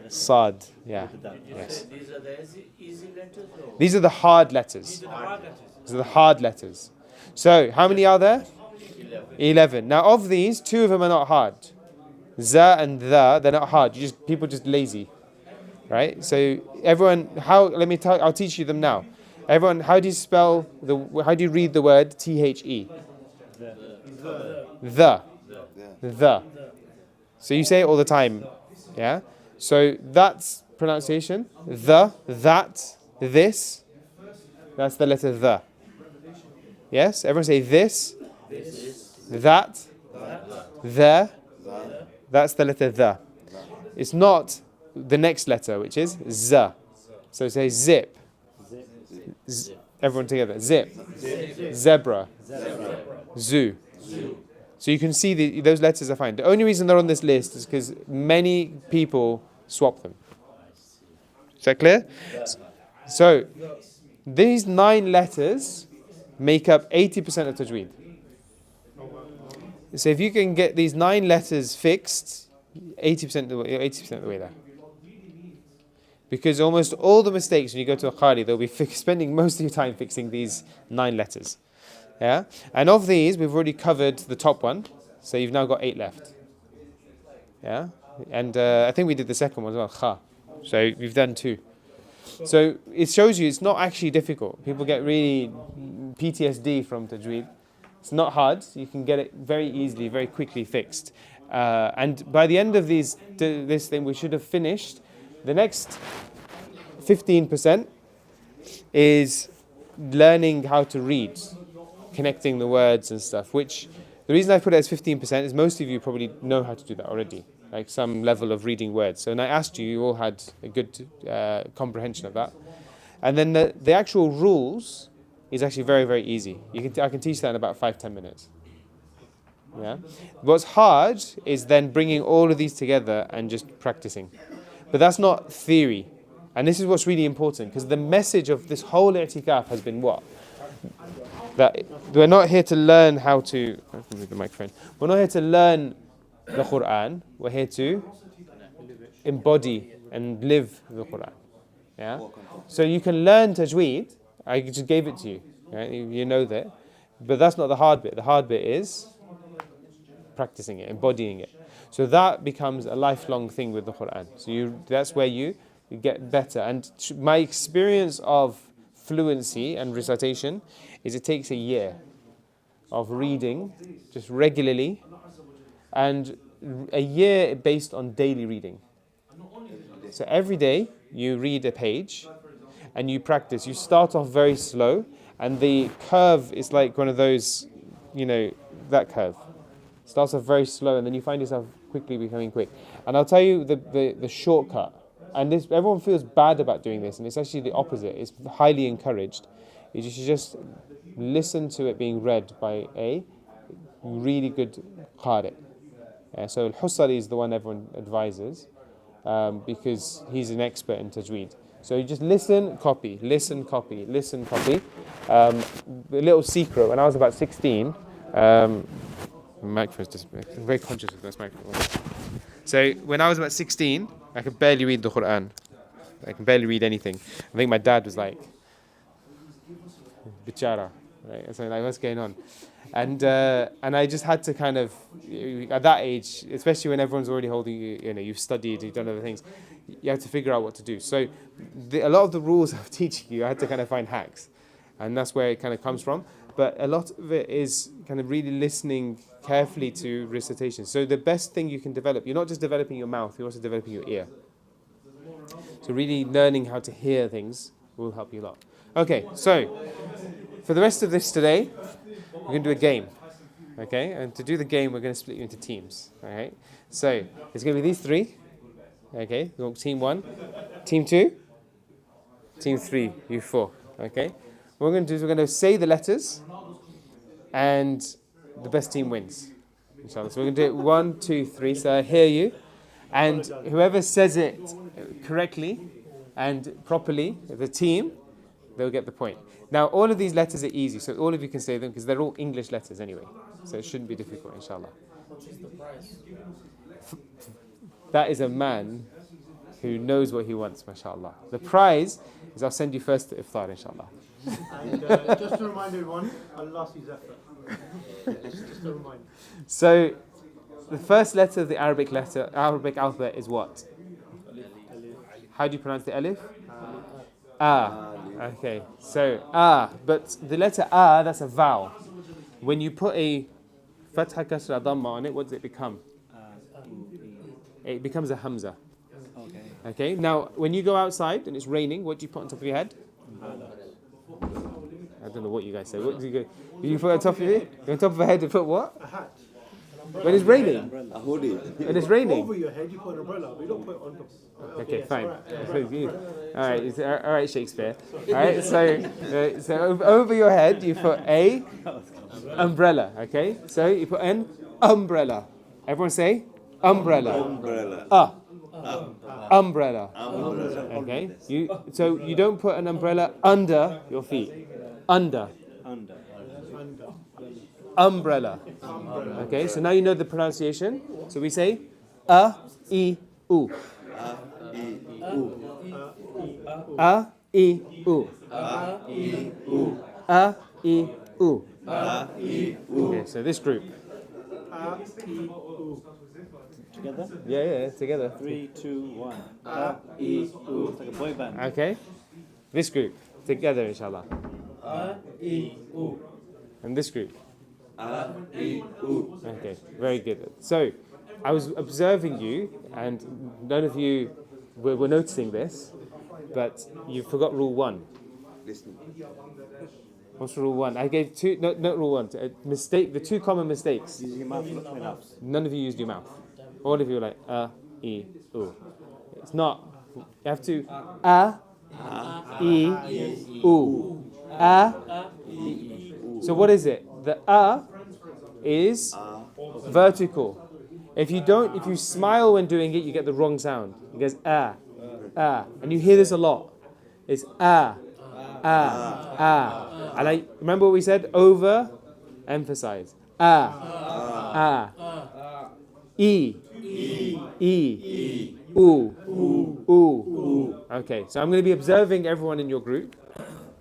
Sad, yeah. Yes. These are the easy letters? These are the hard letters. These are the hard letters. So, how many are there? 11. Now of these, 2 of them are not hard. Za and the, they're not hard. People just lazy. Right? So everyone, I'll teach you them now. Everyone, how do you read the word T-H-E? The. So you say it all the time. Yeah? So that's pronunciation. That, this. That's the letter the. Yes? Everyone say this. That. The. That's the letter the. It's not the next letter, which is z. So say zip. Everyone together. Zip. Zebra. Zoo. So you can see those letters are fine. The only reason they're on this list is because many people swap them. Is that clear? So these 9 letters make up 80% of tajweed. So if you can get these 9 letters fixed, 80% of the way there. Because almost all the mistakes when you go to a qari, they'll be spending most of your time fixing these 9 letters. Yeah? And of these, we've already covered the top one, so you've now got 8 left. Yeah? And I think we did the second one as well, kha. So you've done 2. So it shows you it's not actually difficult. People get really PTSD from tajweed. It's not hard. You can get it very easily, very quickly fixed. And by the end of this thing, we should have finished. The next 15% is learning how to read, connecting the words and stuff, which the reason I put it as 15% is most of you probably know how to do that already, like some level of reading words. So when I asked you, you all had a good comprehension of that. And then the actual rules is actually very, very easy. I can teach that in about 5-10 minutes. Yeah. What's hard is then bringing all of these together and just practicing. But that's not theory. And this is what's really important, because the message of this whole Itikaf has been what? That we're not here to learn how to... I can read the microphone. We're not here to learn the Quran. We're here to embody and live the Quran. Yeah? So you can learn tajweed. I just gave it to you. Right? You know that. But that's not the hard bit. The hard bit is practicing it, embodying it. So that becomes a lifelong thing with the Quran. So that's where you get better. And my experience of fluency and recitation is it takes a year of reading just regularly, and a year based on daily reading. So every day you read a page and you practice. You start off very slow, and the curve is like one of those, that curve. Starts off very slow, and then you find yourself quickly becoming quick. And I'll tell you the shortcut. And everyone feels bad about doing this, and it's actually the opposite. It's highly encouraged. You should just listen to it being read by a really good qari. So Al-Husari is the one everyone advises, because he's an expert in tajweed. So you just listen, copy, listen, copy, listen, copy. A little secret, when I was about 16, microphone's just, I'm very conscious of this microphone. So when I was about 16, I could barely read the Quran. I can barely read anything. I think my dad was like, Bichara, right? So like, what's going on? And I just had to kind of, at that age, especially when everyone's already holding you, you've studied, you've done other things, you have to figure out what to do. So a lot of the rules of teaching you, I had to kind of find hacks. And that's where it kind of comes from. But a lot of it is kind of really listening carefully to recitation. So the best thing you can develop, you're not just developing your mouth, you're also developing your ear. So really learning how to hear things will help you a lot. Okay, so for the rest of this today, we're going to do a game. Okay, and to do the game, we're going to split you into teams. Alright, so it's going to be these 3. Okay, team 1, team 2, team 3, you 4. Okay, what we're going to do is we're going to say the letters, and the best team wins. Inshallah. So we're going to do it 1, 2, 3. So I hear you, and whoever says it correctly and properly, the team, they'll get the point. Now, all of these letters are easy, so all of you can say them because they're all English letters anyway. So it shouldn't be difficult, inshallah. What is the price? That is a man who knows what he wants, mashallah. The prize is I'll send you first to iftar, inshallah. And just to remind everyone, Allah sees effort. just a reminder. So, the first letter of the Arabic alphabet is what? How do you pronounce the alif? Okay, so but the letter that's a vowel. When you put a fatha kasra dhamma on it, what does it become? It becomes a hamza. Okay, now when you go outside and it's raining, what do you put on top of your head? I don't know what you guys say. What do you go? You put on top of it? On top of your head, you put what? A hat. When it's raining? A hoodie. When it's raining? Over your head, you put an umbrella, but you don't put it on top. Okay, fine. All right, Shakespeare. All right, so over your head you put a umbrella. Okay, so you put an umbrella. Everyone say umbrella. Umbrella. Umbrella. Okay, so you don't put an umbrella under your feet. Under. Umbrella. Okay, so now you know the pronunciation. So we say a, I, u. A, I, u. A, I, u. Okay, so this group. Together? Yeah, together. 3, 2, 1. A, I, U. It's like a boy band. Okay, this group together, inshallah. A, I, U. And this group. Okay, very good. So, I was observing you, and none of you were noticing this, but you forgot rule 1. What's rule 1? I gave two, not rule 1, mistake, the two common mistakes. Using your mouth, not your mouth. None of you used your mouth. All of you were like, I, U. It's not. You have to, I, U. So what is it? The is vertical. If you smile when doing it, you get the wrong sound. It goes and you hear this a lot. It's and I remember what we said. Over, emphasize. E, u. Okay, so I'm going to be observing everyone in your group,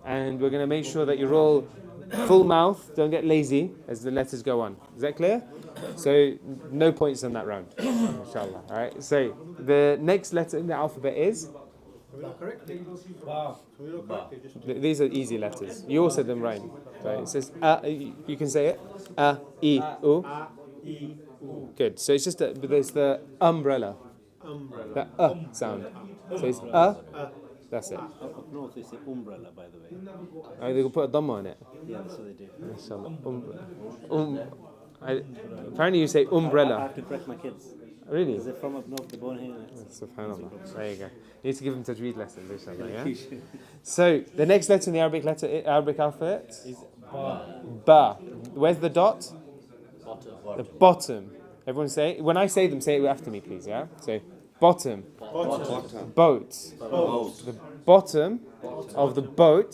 and we're going to make sure that you're all full mouth, don't get lazy as the letters go on. Is that clear? So, no points on that round, inshallah. Alright, so the next letter in the alphabet is? These are easy letters. You all said them right. So it says, you can say it. I, U. Good. So it's just there's the umbrella. The sound. So it's that's it. Up north they say umbrella, by the way. Oh, they will put a dhamma on it. Yeah, that's what they do. Inshallah. Apparently you say umbrella. I have to correct my kids. Really? Because they're from up north, they're born here. Subhanallah. There you go. You need to give them tajweed lessons, inshallah, yeah? So, the next letter in the Arabic alphabet is ba. Where's the dot? The bottom. Everyone say, when I say them, say it after me, please, yeah? So, bottom. Boat. The bottom of the boat.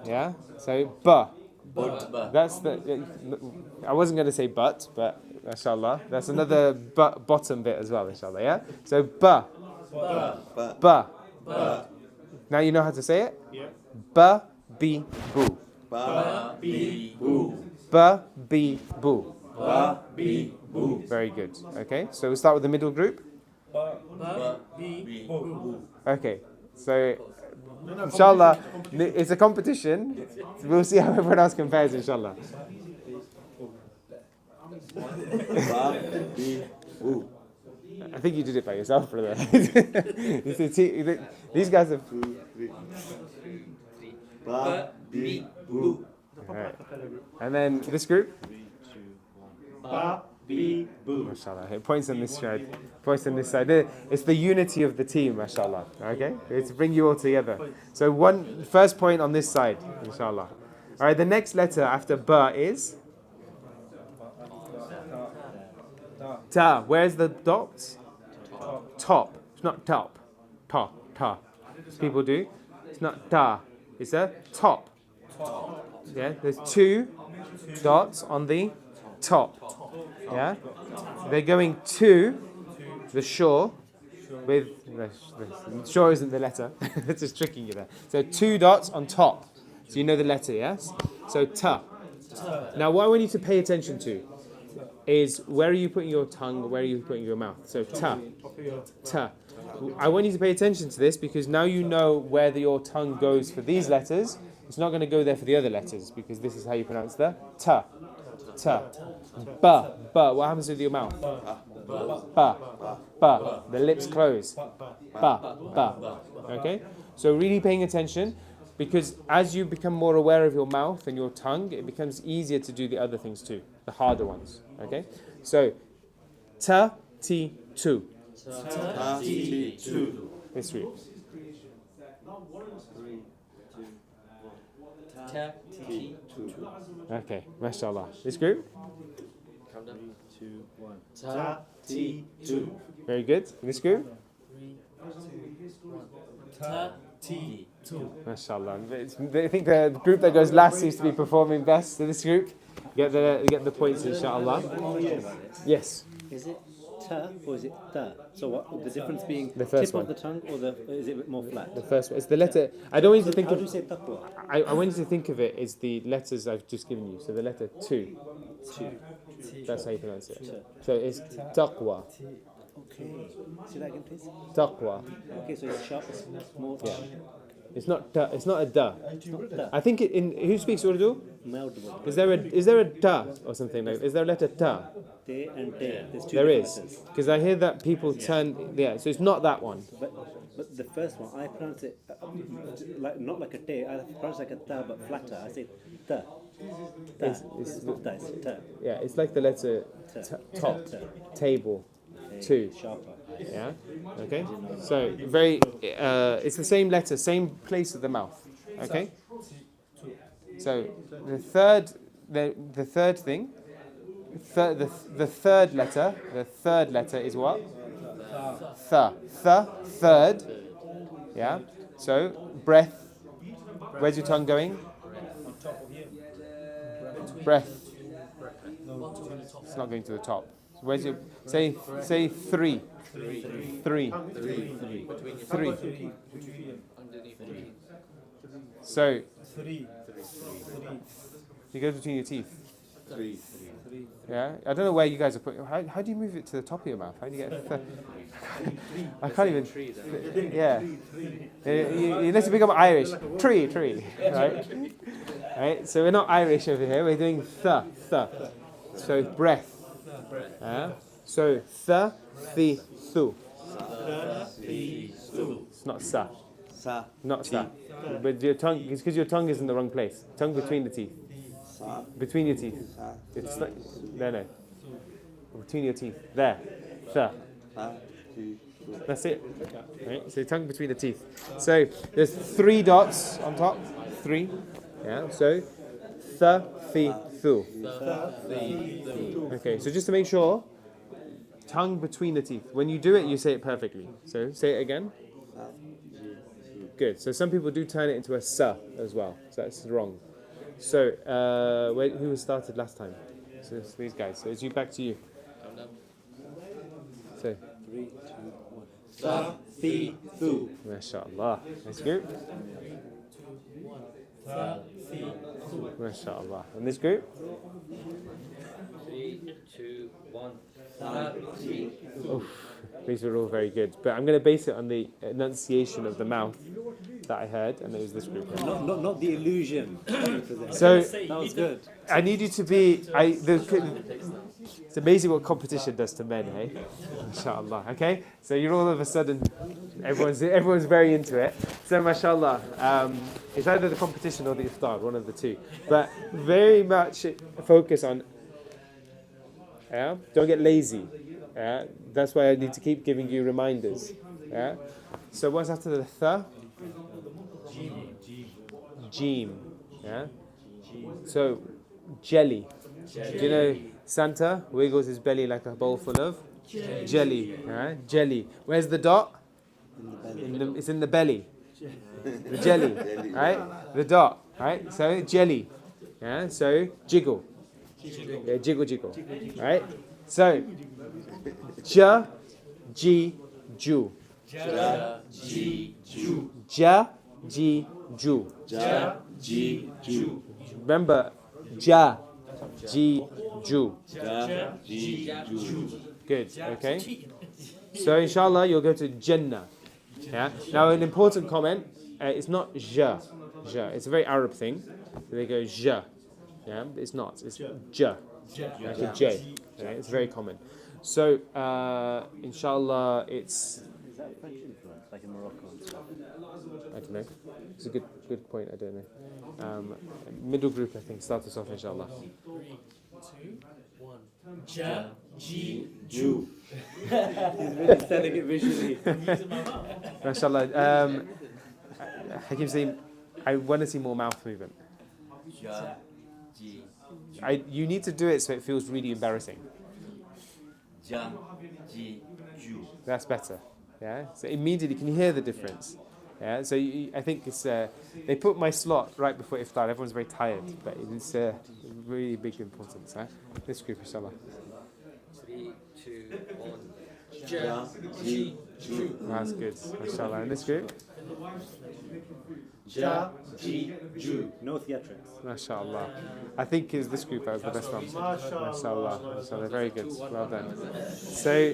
Yeah? So, ba. That's the. I wasn't going to say but mashallah. That's another bottom bit as well, inshallah, yeah? So, ba. Now you know how to say it? Yeah. Ba, bi, boo. Ba, bi, boo. Ba, bi, boo. Ba, bi, boo. Very good. Okay, so we'll start with the middle group. Ba, bi, boo. Okay, so inshallah, it's a competition. We'll see how everyone else compares, inshallah. I think you did it by yourself, brother. These guys are. Right. And then this group. Mashallah. It points on this side. Points on this side. It's the unity of the team, mashallah. Okay? It's to bring you all together. So first point on this side, inshallah. Alright, the next letter after ba is ta. Where's the dot? Top. It's not top. Ta. People do. It's not ta. It's a top. Yeah, there's two dots on the top. Yeah? They're going to the shore. with sure isn't the letter. It's just tricking you there. So 2 dots on top. So you know the letter, yes? So ta. Now what I want you to pay attention to is where are you putting your tongue, where are you putting your mouth? So ta. Ta. I want you to pay attention to this because now you know where your tongue goes for these letters. It's not going to go there for the other letters because this is how you pronounce the ta. Ta. Ba. Ba. What happens with your mouth? Ba. Ba. The lips close. Ba. Ba. Okay? So really paying attention because as you become more aware of your mouth and your tongue, it becomes easier to do the other things too, the harder ones. Okay? So, ta, ti, tu. Ta, ti, tu. This read. Ta, ti, tu. Okay, mashallah. This group? Count down. 3, 2, 1. Ta, ti, tu. Very good. This group? 3, 2, 1. Ta, ti, tu. Mashallah. I think the group that goes last seems to be performing best. So this group, get the points, inshallah. Yes. Is it ta or is it ta? So what the difference being The first tip one. of the tongue or is it a bit more flat? The first one. It's the letter. I don't want you to think how of. do you say taqwa? I want you to think of it as the letters I've just given you. So the letter tu. That's how you pronounce it. So it's taqwa. Okay. Say that again, please. Taqwa. Okay, so it's sharp, it's more. Yeah. It's not da. It's not a da. It's not ta. I think who speaks Urdu? Is there a da or something like? Is there a letter ta? Te and te. There's two There different is, letters. because I hear that people turn. Yeah, so it's not that one. But the first one, I pronounce it like not like a te. I pronounce it like a ta, but flatter. I say ta. Ta. It's not ta. It's ta. Yeah, it's like the letter top, table, two. Sharper. Yeah. Okay. So very. It's the same letter, same place of the mouth. Okay. So the third thing. The third letter is what? Third. Yeah. So breath. Where's your tongue going? Breath. It's not going to the top. Where's your say three. Three. So you go between your teeth. Yeah, I don't know where you guys are putting. How do you move it to the top of your mouth? How do you get? I can't even. Yeah, unless you become Irish. Tree, right? Right. So we're not Irish over here. We're doing th. So breath. Yeah. So thi, thu. It's not sa. Not sa. But your tongue, it's because your tongue is in the wrong place. Tongue between the teeth. Between your teeth. It's not. No. Between your teeth. There. Th. That's it. Right. So tongue between the teeth. So there's 3 dots on top. 3. Yeah. So th, thi, thu. Okay. So just to make sure, tongue between the teeth. When you do it, you say it perfectly. So say it again. Good. So some people do turn it into a sa as well. So that's wrong. So who was started last time? So it's these guys. So it's back to you. So 3, 2, 1. Sa, thi, thu. MashaAllah. That's good. MashaAllah. And this group? 3, 2, 1. Oof, these are all very good. But I'm going to base it on the enunciation of the mouth that I heard, and it was this group. Not the illusion. So that was good. I need you to be. It's amazing what competition does to men, hey? Inshallah. Okay. So you're all of a sudden, everyone's very into it. So mashallah, it's either the competition or the iftar, one of the two. But very much focus on. Yeah. Don't get lazy. Yeah. That's why I need to keep giving you reminders. Yeah. So what's after the th? Jeem. Yeah. So jelly. Do you know Santa wiggles his belly like a bowl full of jelly? Yeah. Jelly. Where's the dot? It's in the belly. The jelly. Right. The dot. Right. So jelly. Yeah. So jiggle. Yeah. Jiggle. Right. So ja, ji, Ju. Ja, ji, ju. Ja, ji, ju. Ja, ji, ju. Remember, ja, ji, ju. Ja, ji, ju. Good, okay? So inshallah, you'll go to Jannah. Yeah. Now, an important comment, it's not ja. Ja. It's a very Arab thing. They go ja. Yeah, it's not. It's ja. Like a J. Okay? It's very common. So, inshallah, it's... Is that French influence, like in Morocco and stuff? I don't know. It's a good point. I don't know. Middle group, I think. Start us off, inshallah. 3, 2, 1. Ja, ji, ju. He's really selling it visually. MashaAllah. Hakim Saeed, I want to see more mouth movement. Ja, ji, You need to do it so it feels really embarrassing. ja, ji, ju. That's better. Yeah. So immediately, can you hear the difference? Yeah. So I think it's they put my slot right before iftar. Everyone's very tired, but it's really big importance. Huh? This group, inshallah. 3, 2, 1. Ja, ji, ju. That's good. Inshallah. And this group. Ja, ji, ju. No theatrics. MashaAllah. I think is this group that was the best one. MashaAllah. MashaAllah. Very good. Well done. So,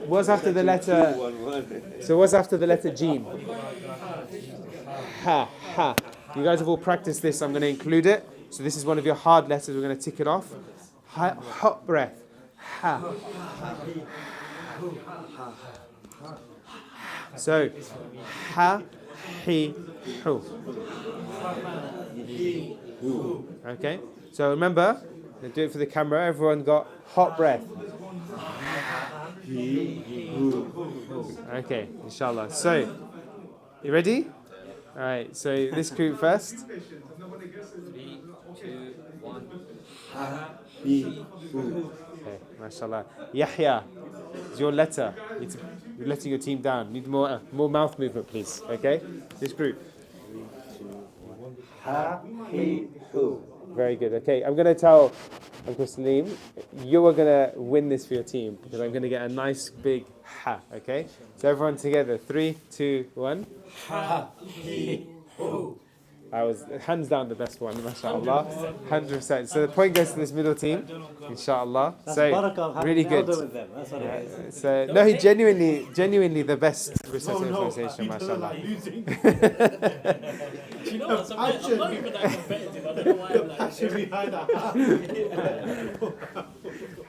what's after the letter? So, what's after the letter Jim? Ha, ha. You guys have all practiced this. I'm going to include it. So, this is one of your hard letters. We're going to tick it off. Ha, hot breath. Ha. So, ha, he, hu. Okay, so remember, do it for the camera. Everyone got hot breath. Okay, inshallah. So, you ready? All right. So this group first. 3, 2, 1. Okay, mashallah. Yahya, it's your letter. You're letting your team down. Need more mouth movement, please. Okay, this group. Very good. Okay, I'm going to tell Uncle Salim, you are going to win this for your team because I'm going to get a nice big ha. Okay, so everyone together. 3, 2, 1. Ha, he, hu. I was hands down the best one, mashallah, 100%. So the point goes to this middle team, inshallah. That's so barakah of having really an good. elder with them. That's what it is. So no, he genuinely the best reciting association, mashallah. Do you know what? I'm not even that competitive. I don't know why I'm like.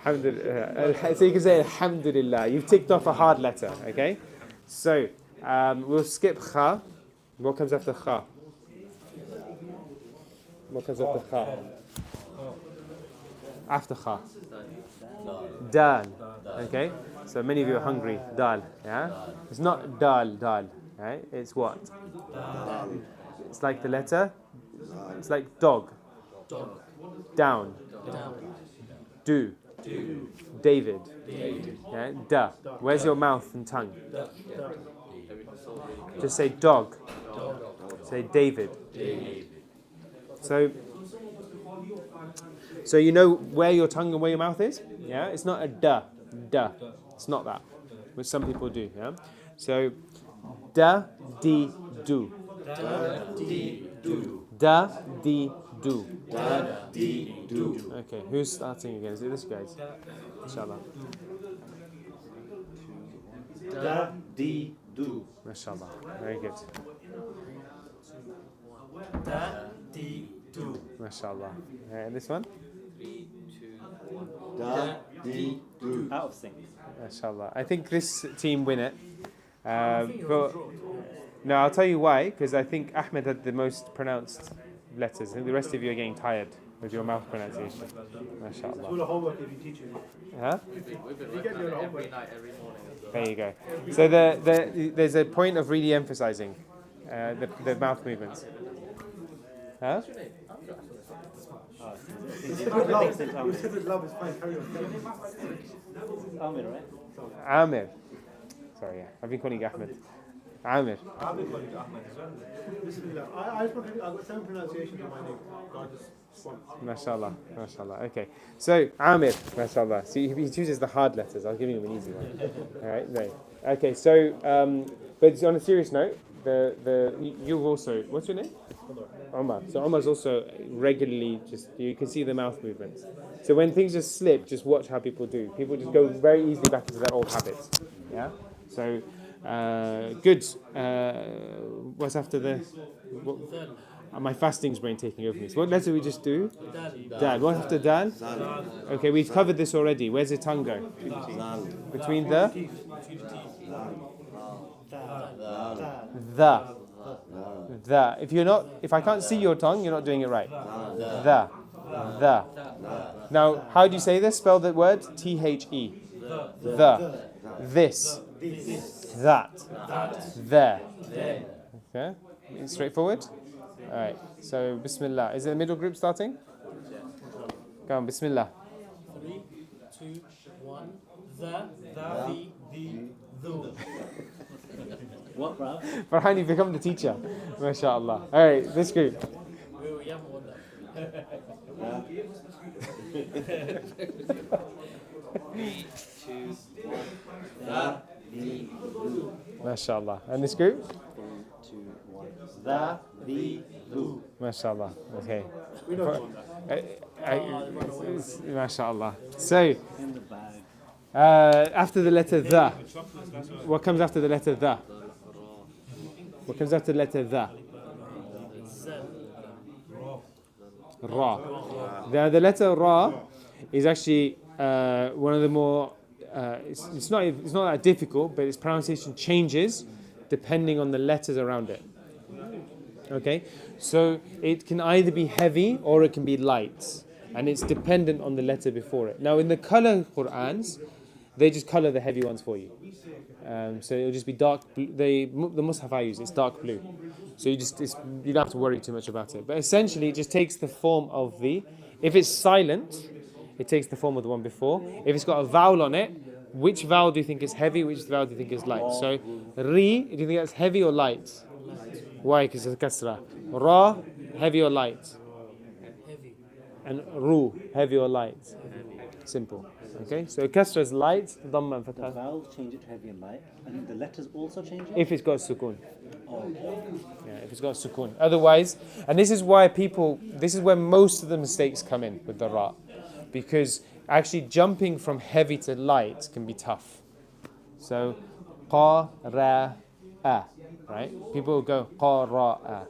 Alhamdulillah. So you can say alhamdulillah. You've ticked off a hard letter, okay? So we'll skip kha. What comes after kha? What comes after kha? After kha. Dal. Okay? So many of you are hungry. Dal. Yeah? It's not dal, right? It's what? It's like the letter. It's like dog. Down. Do. David. Yeah? Da. Where's your mouth and tongue? Just say dog. Say David. So you know where your tongue and where your mouth is? Yeah? It's not a da. It's not that, which some people do. Yeah? So da, di, do. Da, di, do. Okay, who's starting again? Is it this guys? Inshallah. Da, di, do. Mashallah. Very good. Da, di, do. Mashallah. And this one? 3, 2, 1. Da, di, do. Out of sync. Mashallah. I think this team win it. But no, I'll tell you why. Because I think Ahmed had the most pronounced letters. I think the rest of you are getting tired with your mouth pronunciation. Mashallah. Do the homework if you teach it. Huh? We've been working on it every night, every morning. There you go. So there's a point of really emphasizing the mouth movements. Huh? Amir, right? Amir. Sorry, yeah. I've been calling you Ahmed. Amir. I've been calling you Ahmed as well. Bismillah. I've got 7 pronunciations of my name. God just one. MashaAllah, MashaAllah. Okay, so Amir, MashaAllah. See, he chooses the hard letters. I was giving him an easy one. All right, no. Okay, so, but on a serious note, you've also, what's your name? Omar. So Omar's also regularly you can see the mouth movements. So when things just slip, just watch how people do. People just go very easily back into their old habits. Yeah. So good. What's after this? My fasting's brain taking over me. So what letter do we just do? Dal. What after dal? Okay, we've covered this already. Where's the tongue go? Between the If I can't see your tongue, you're not doing it right. The. Now, how do you say this? Spell the word T-H-E. The. This. That. There. Okay. Straightforward. All right. So, Bismillah. Is it the middle group starting? Go on. Bismillah. 3, 2, 1. The. What, bro? Farhan, you've become the teacher. MashaAllah. All right, this group. We haven't won that. 3, 2, 1. MashaAllah. And this group? 3, 2, 1. The. MashaAllah. Okay. MashaAllah. So, after the letter the, what comes after the letter the? What comes after the letter the? Ra. The letter Ra is actually one of the more. It's not that difficult, but its pronunciation changes depending on the letters around it. Okay, so it can either be heavy or it can be light, and it's dependent on the letter before it. Now, in the color Qur'ans, they just color the heavy ones for you. So it'll just be dark blue. The Mus'haf I use, it's dark blue. So you don't have to worry too much about it. But essentially, it just takes the form of if it's silent, it takes the form of the one before. If it's got a vowel on it, which vowel do you think is heavy? Which vowel do you think is light? So, Ri, do you think that's heavy or light? Why? Because it's a kasra. Ra, heavy or light? Heavy. And Ru, heavy or light? Simple. Okay, so kasra is light, dhamma and The fatha. vowels change it to heavy and light, and the letters also change it? If it's got sukun. Oh. Yeah, if it's got sukun. Otherwise, and this is where most of the mistakes come in with the ra. Because actually jumping from heavy to light can be tough. So, qa, ra, a. Right? People will go qa, ra, a.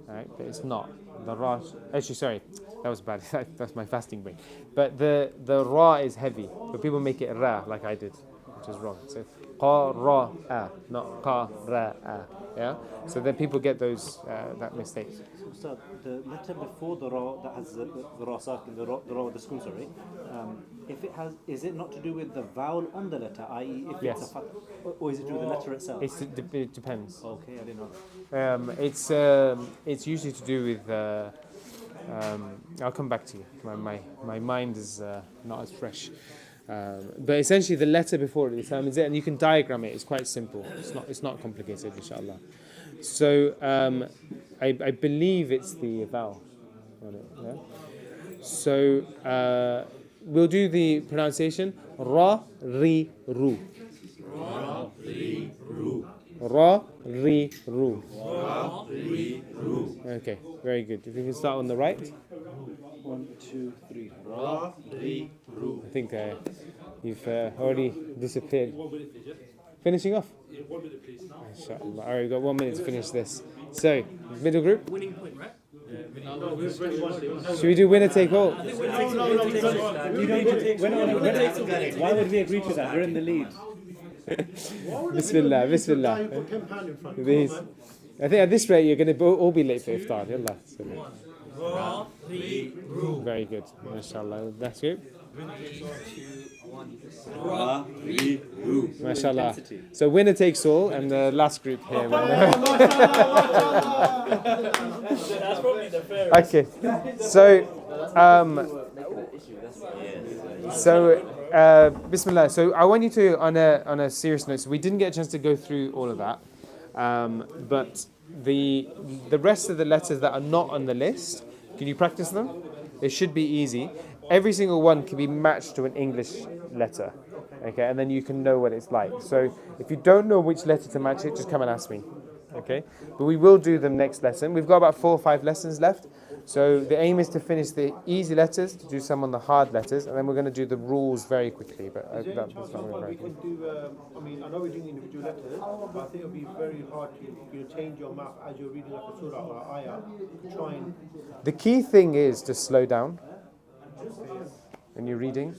Right? But it's not. The ra, actually, sorry, that was bad. That's my fasting brain. But the ra is heavy, but people make it ra like I did, which is wrong. So qa, ra, a, not qa, ra, a. Yeah. So then people get that mistake. So the letter before the ra that has the ra sakin, the ra with the sukun, sorry. Is it not to do with the vowel on the letter, i.e., if Yes. it's a fatha, or is it to do with the letter itself? It depends. Okay, I didn't know. It's usually to do with. I'll come back to you. My mind is not as fresh. But essentially, the letter before it determines it, and you can diagram it. It's quite simple. It's not complicated, inshallah. So I believe it's the vowel on it. Yeah? So we'll do the pronunciation. Ra, ri, ru. Ra, ri, ru. Ra, ri, ru. Ra, ri, ru. Okay, very good. If you can start on the right. 1, 2, 3. Ra, ri, ru. I think you've already disappeared. Finishing off? Yeah, 1 minute, please. Inshallah. Alright, we've got 1 minute to finish this. So, middle group. Winning point, right? Should we do winner take all? Why would we agree to that? We're in the lead. Bismillah, Bismillah. These. I think at this rate you're going to all be late for iftar. Yallah. Ra, ri, ru. Very good. MashaAllah. That's good. Ra, ri, ru. MashaAllah. So winner takes all, and the last group here. That's probably the fairest. Okay. So, Bismillah. So I want you to, on a serious note, so we didn't get a chance to go through all of that. But the rest of the letters that are not on the list, can you practice them? They should be easy. Every single one can be matched to an English letter, okay? And then you can know what it's like. So if you don't know which letter to match it, just come and ask me, okay? But we will do them next lesson. We've got about 4 or 5 lessons left. So the aim is to finish the easy letters, to do some on the hard letters, and then we're going to do the rules very quickly. But Is there any chance we can do, I mean, I know we're doing individual letters, but I think it would be very hard to change your mouth as you're reading like a surah or an ayah, to try and... The key thing is to slow down when you're reading.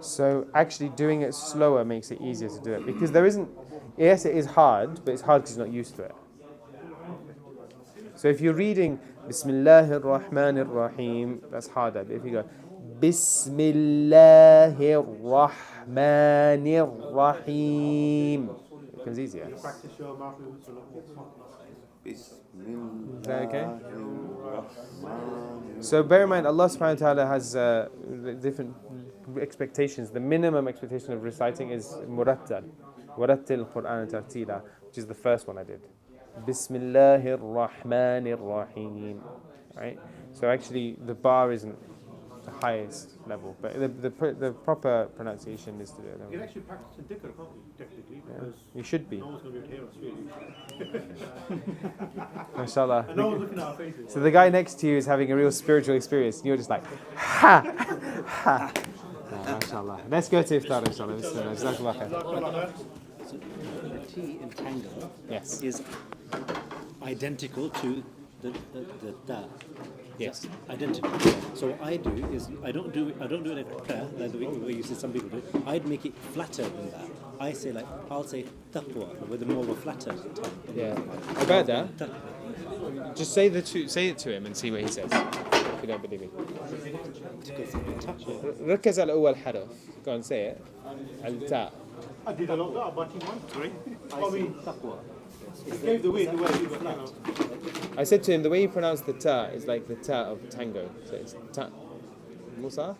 So actually doing it slower makes it easier to do it. Because there isn't, yes, it is hard, but it's hard because you're not used to it. So if you're reading Bismillahir Rahmanir Rahim, that's harder. But if you go Bismillahir Rahmanir Rahim, it becomes easier. Practice your mouth movements a lot more. Is that okay? So bear in mind, Allah subhanahu wa ta'ala has different expectations. The minimum expectation of reciting is murattal. Warattil Qur'an tartila, which is the first one I did. Bismillahir Rahmanir Rahim. Right? So actually the bar isn't the highest level, but the proper pronunciation is to do it. You can actually practice in dhikr, can't you, technically? Because you should be. No one's going to be able to hear us, really. MashaAllah. And no one's looking at our faces. So the guy next to you is having a real spiritual experience, and you're just like, ha! Ha! MashaAllah. Let's go to iftar, inshallah. Jazakallah khair. So the T in tango is identical to the da. Yes. Identical. So what I do is I don't do it like prayer, like the way you see some people do. I'd make it flatter than that. I'll say taqwa with a more of a flatter tongue. Yeah. About that, just say it to him and see what he says. If you don't believe me. ركز على أول حرف. Go and say it. التاء. I did a lot of that, but sorry. I mean, taqwa. It gave the way you got flat. I said to him, the way you pronounce the ta is like the ta of tango. So it's ta. Musa?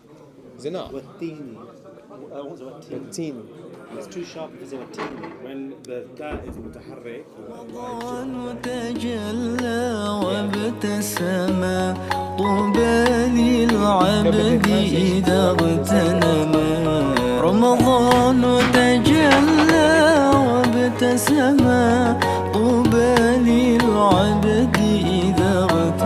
Is it not? Teen. It's too sharp because they were teeny. When the ta is mutaharrik. وتجلى وابتسم طوبى للعبد إذا اغتنم رمضان تجلى وابتسم طوبى للعبد إذا اغتنم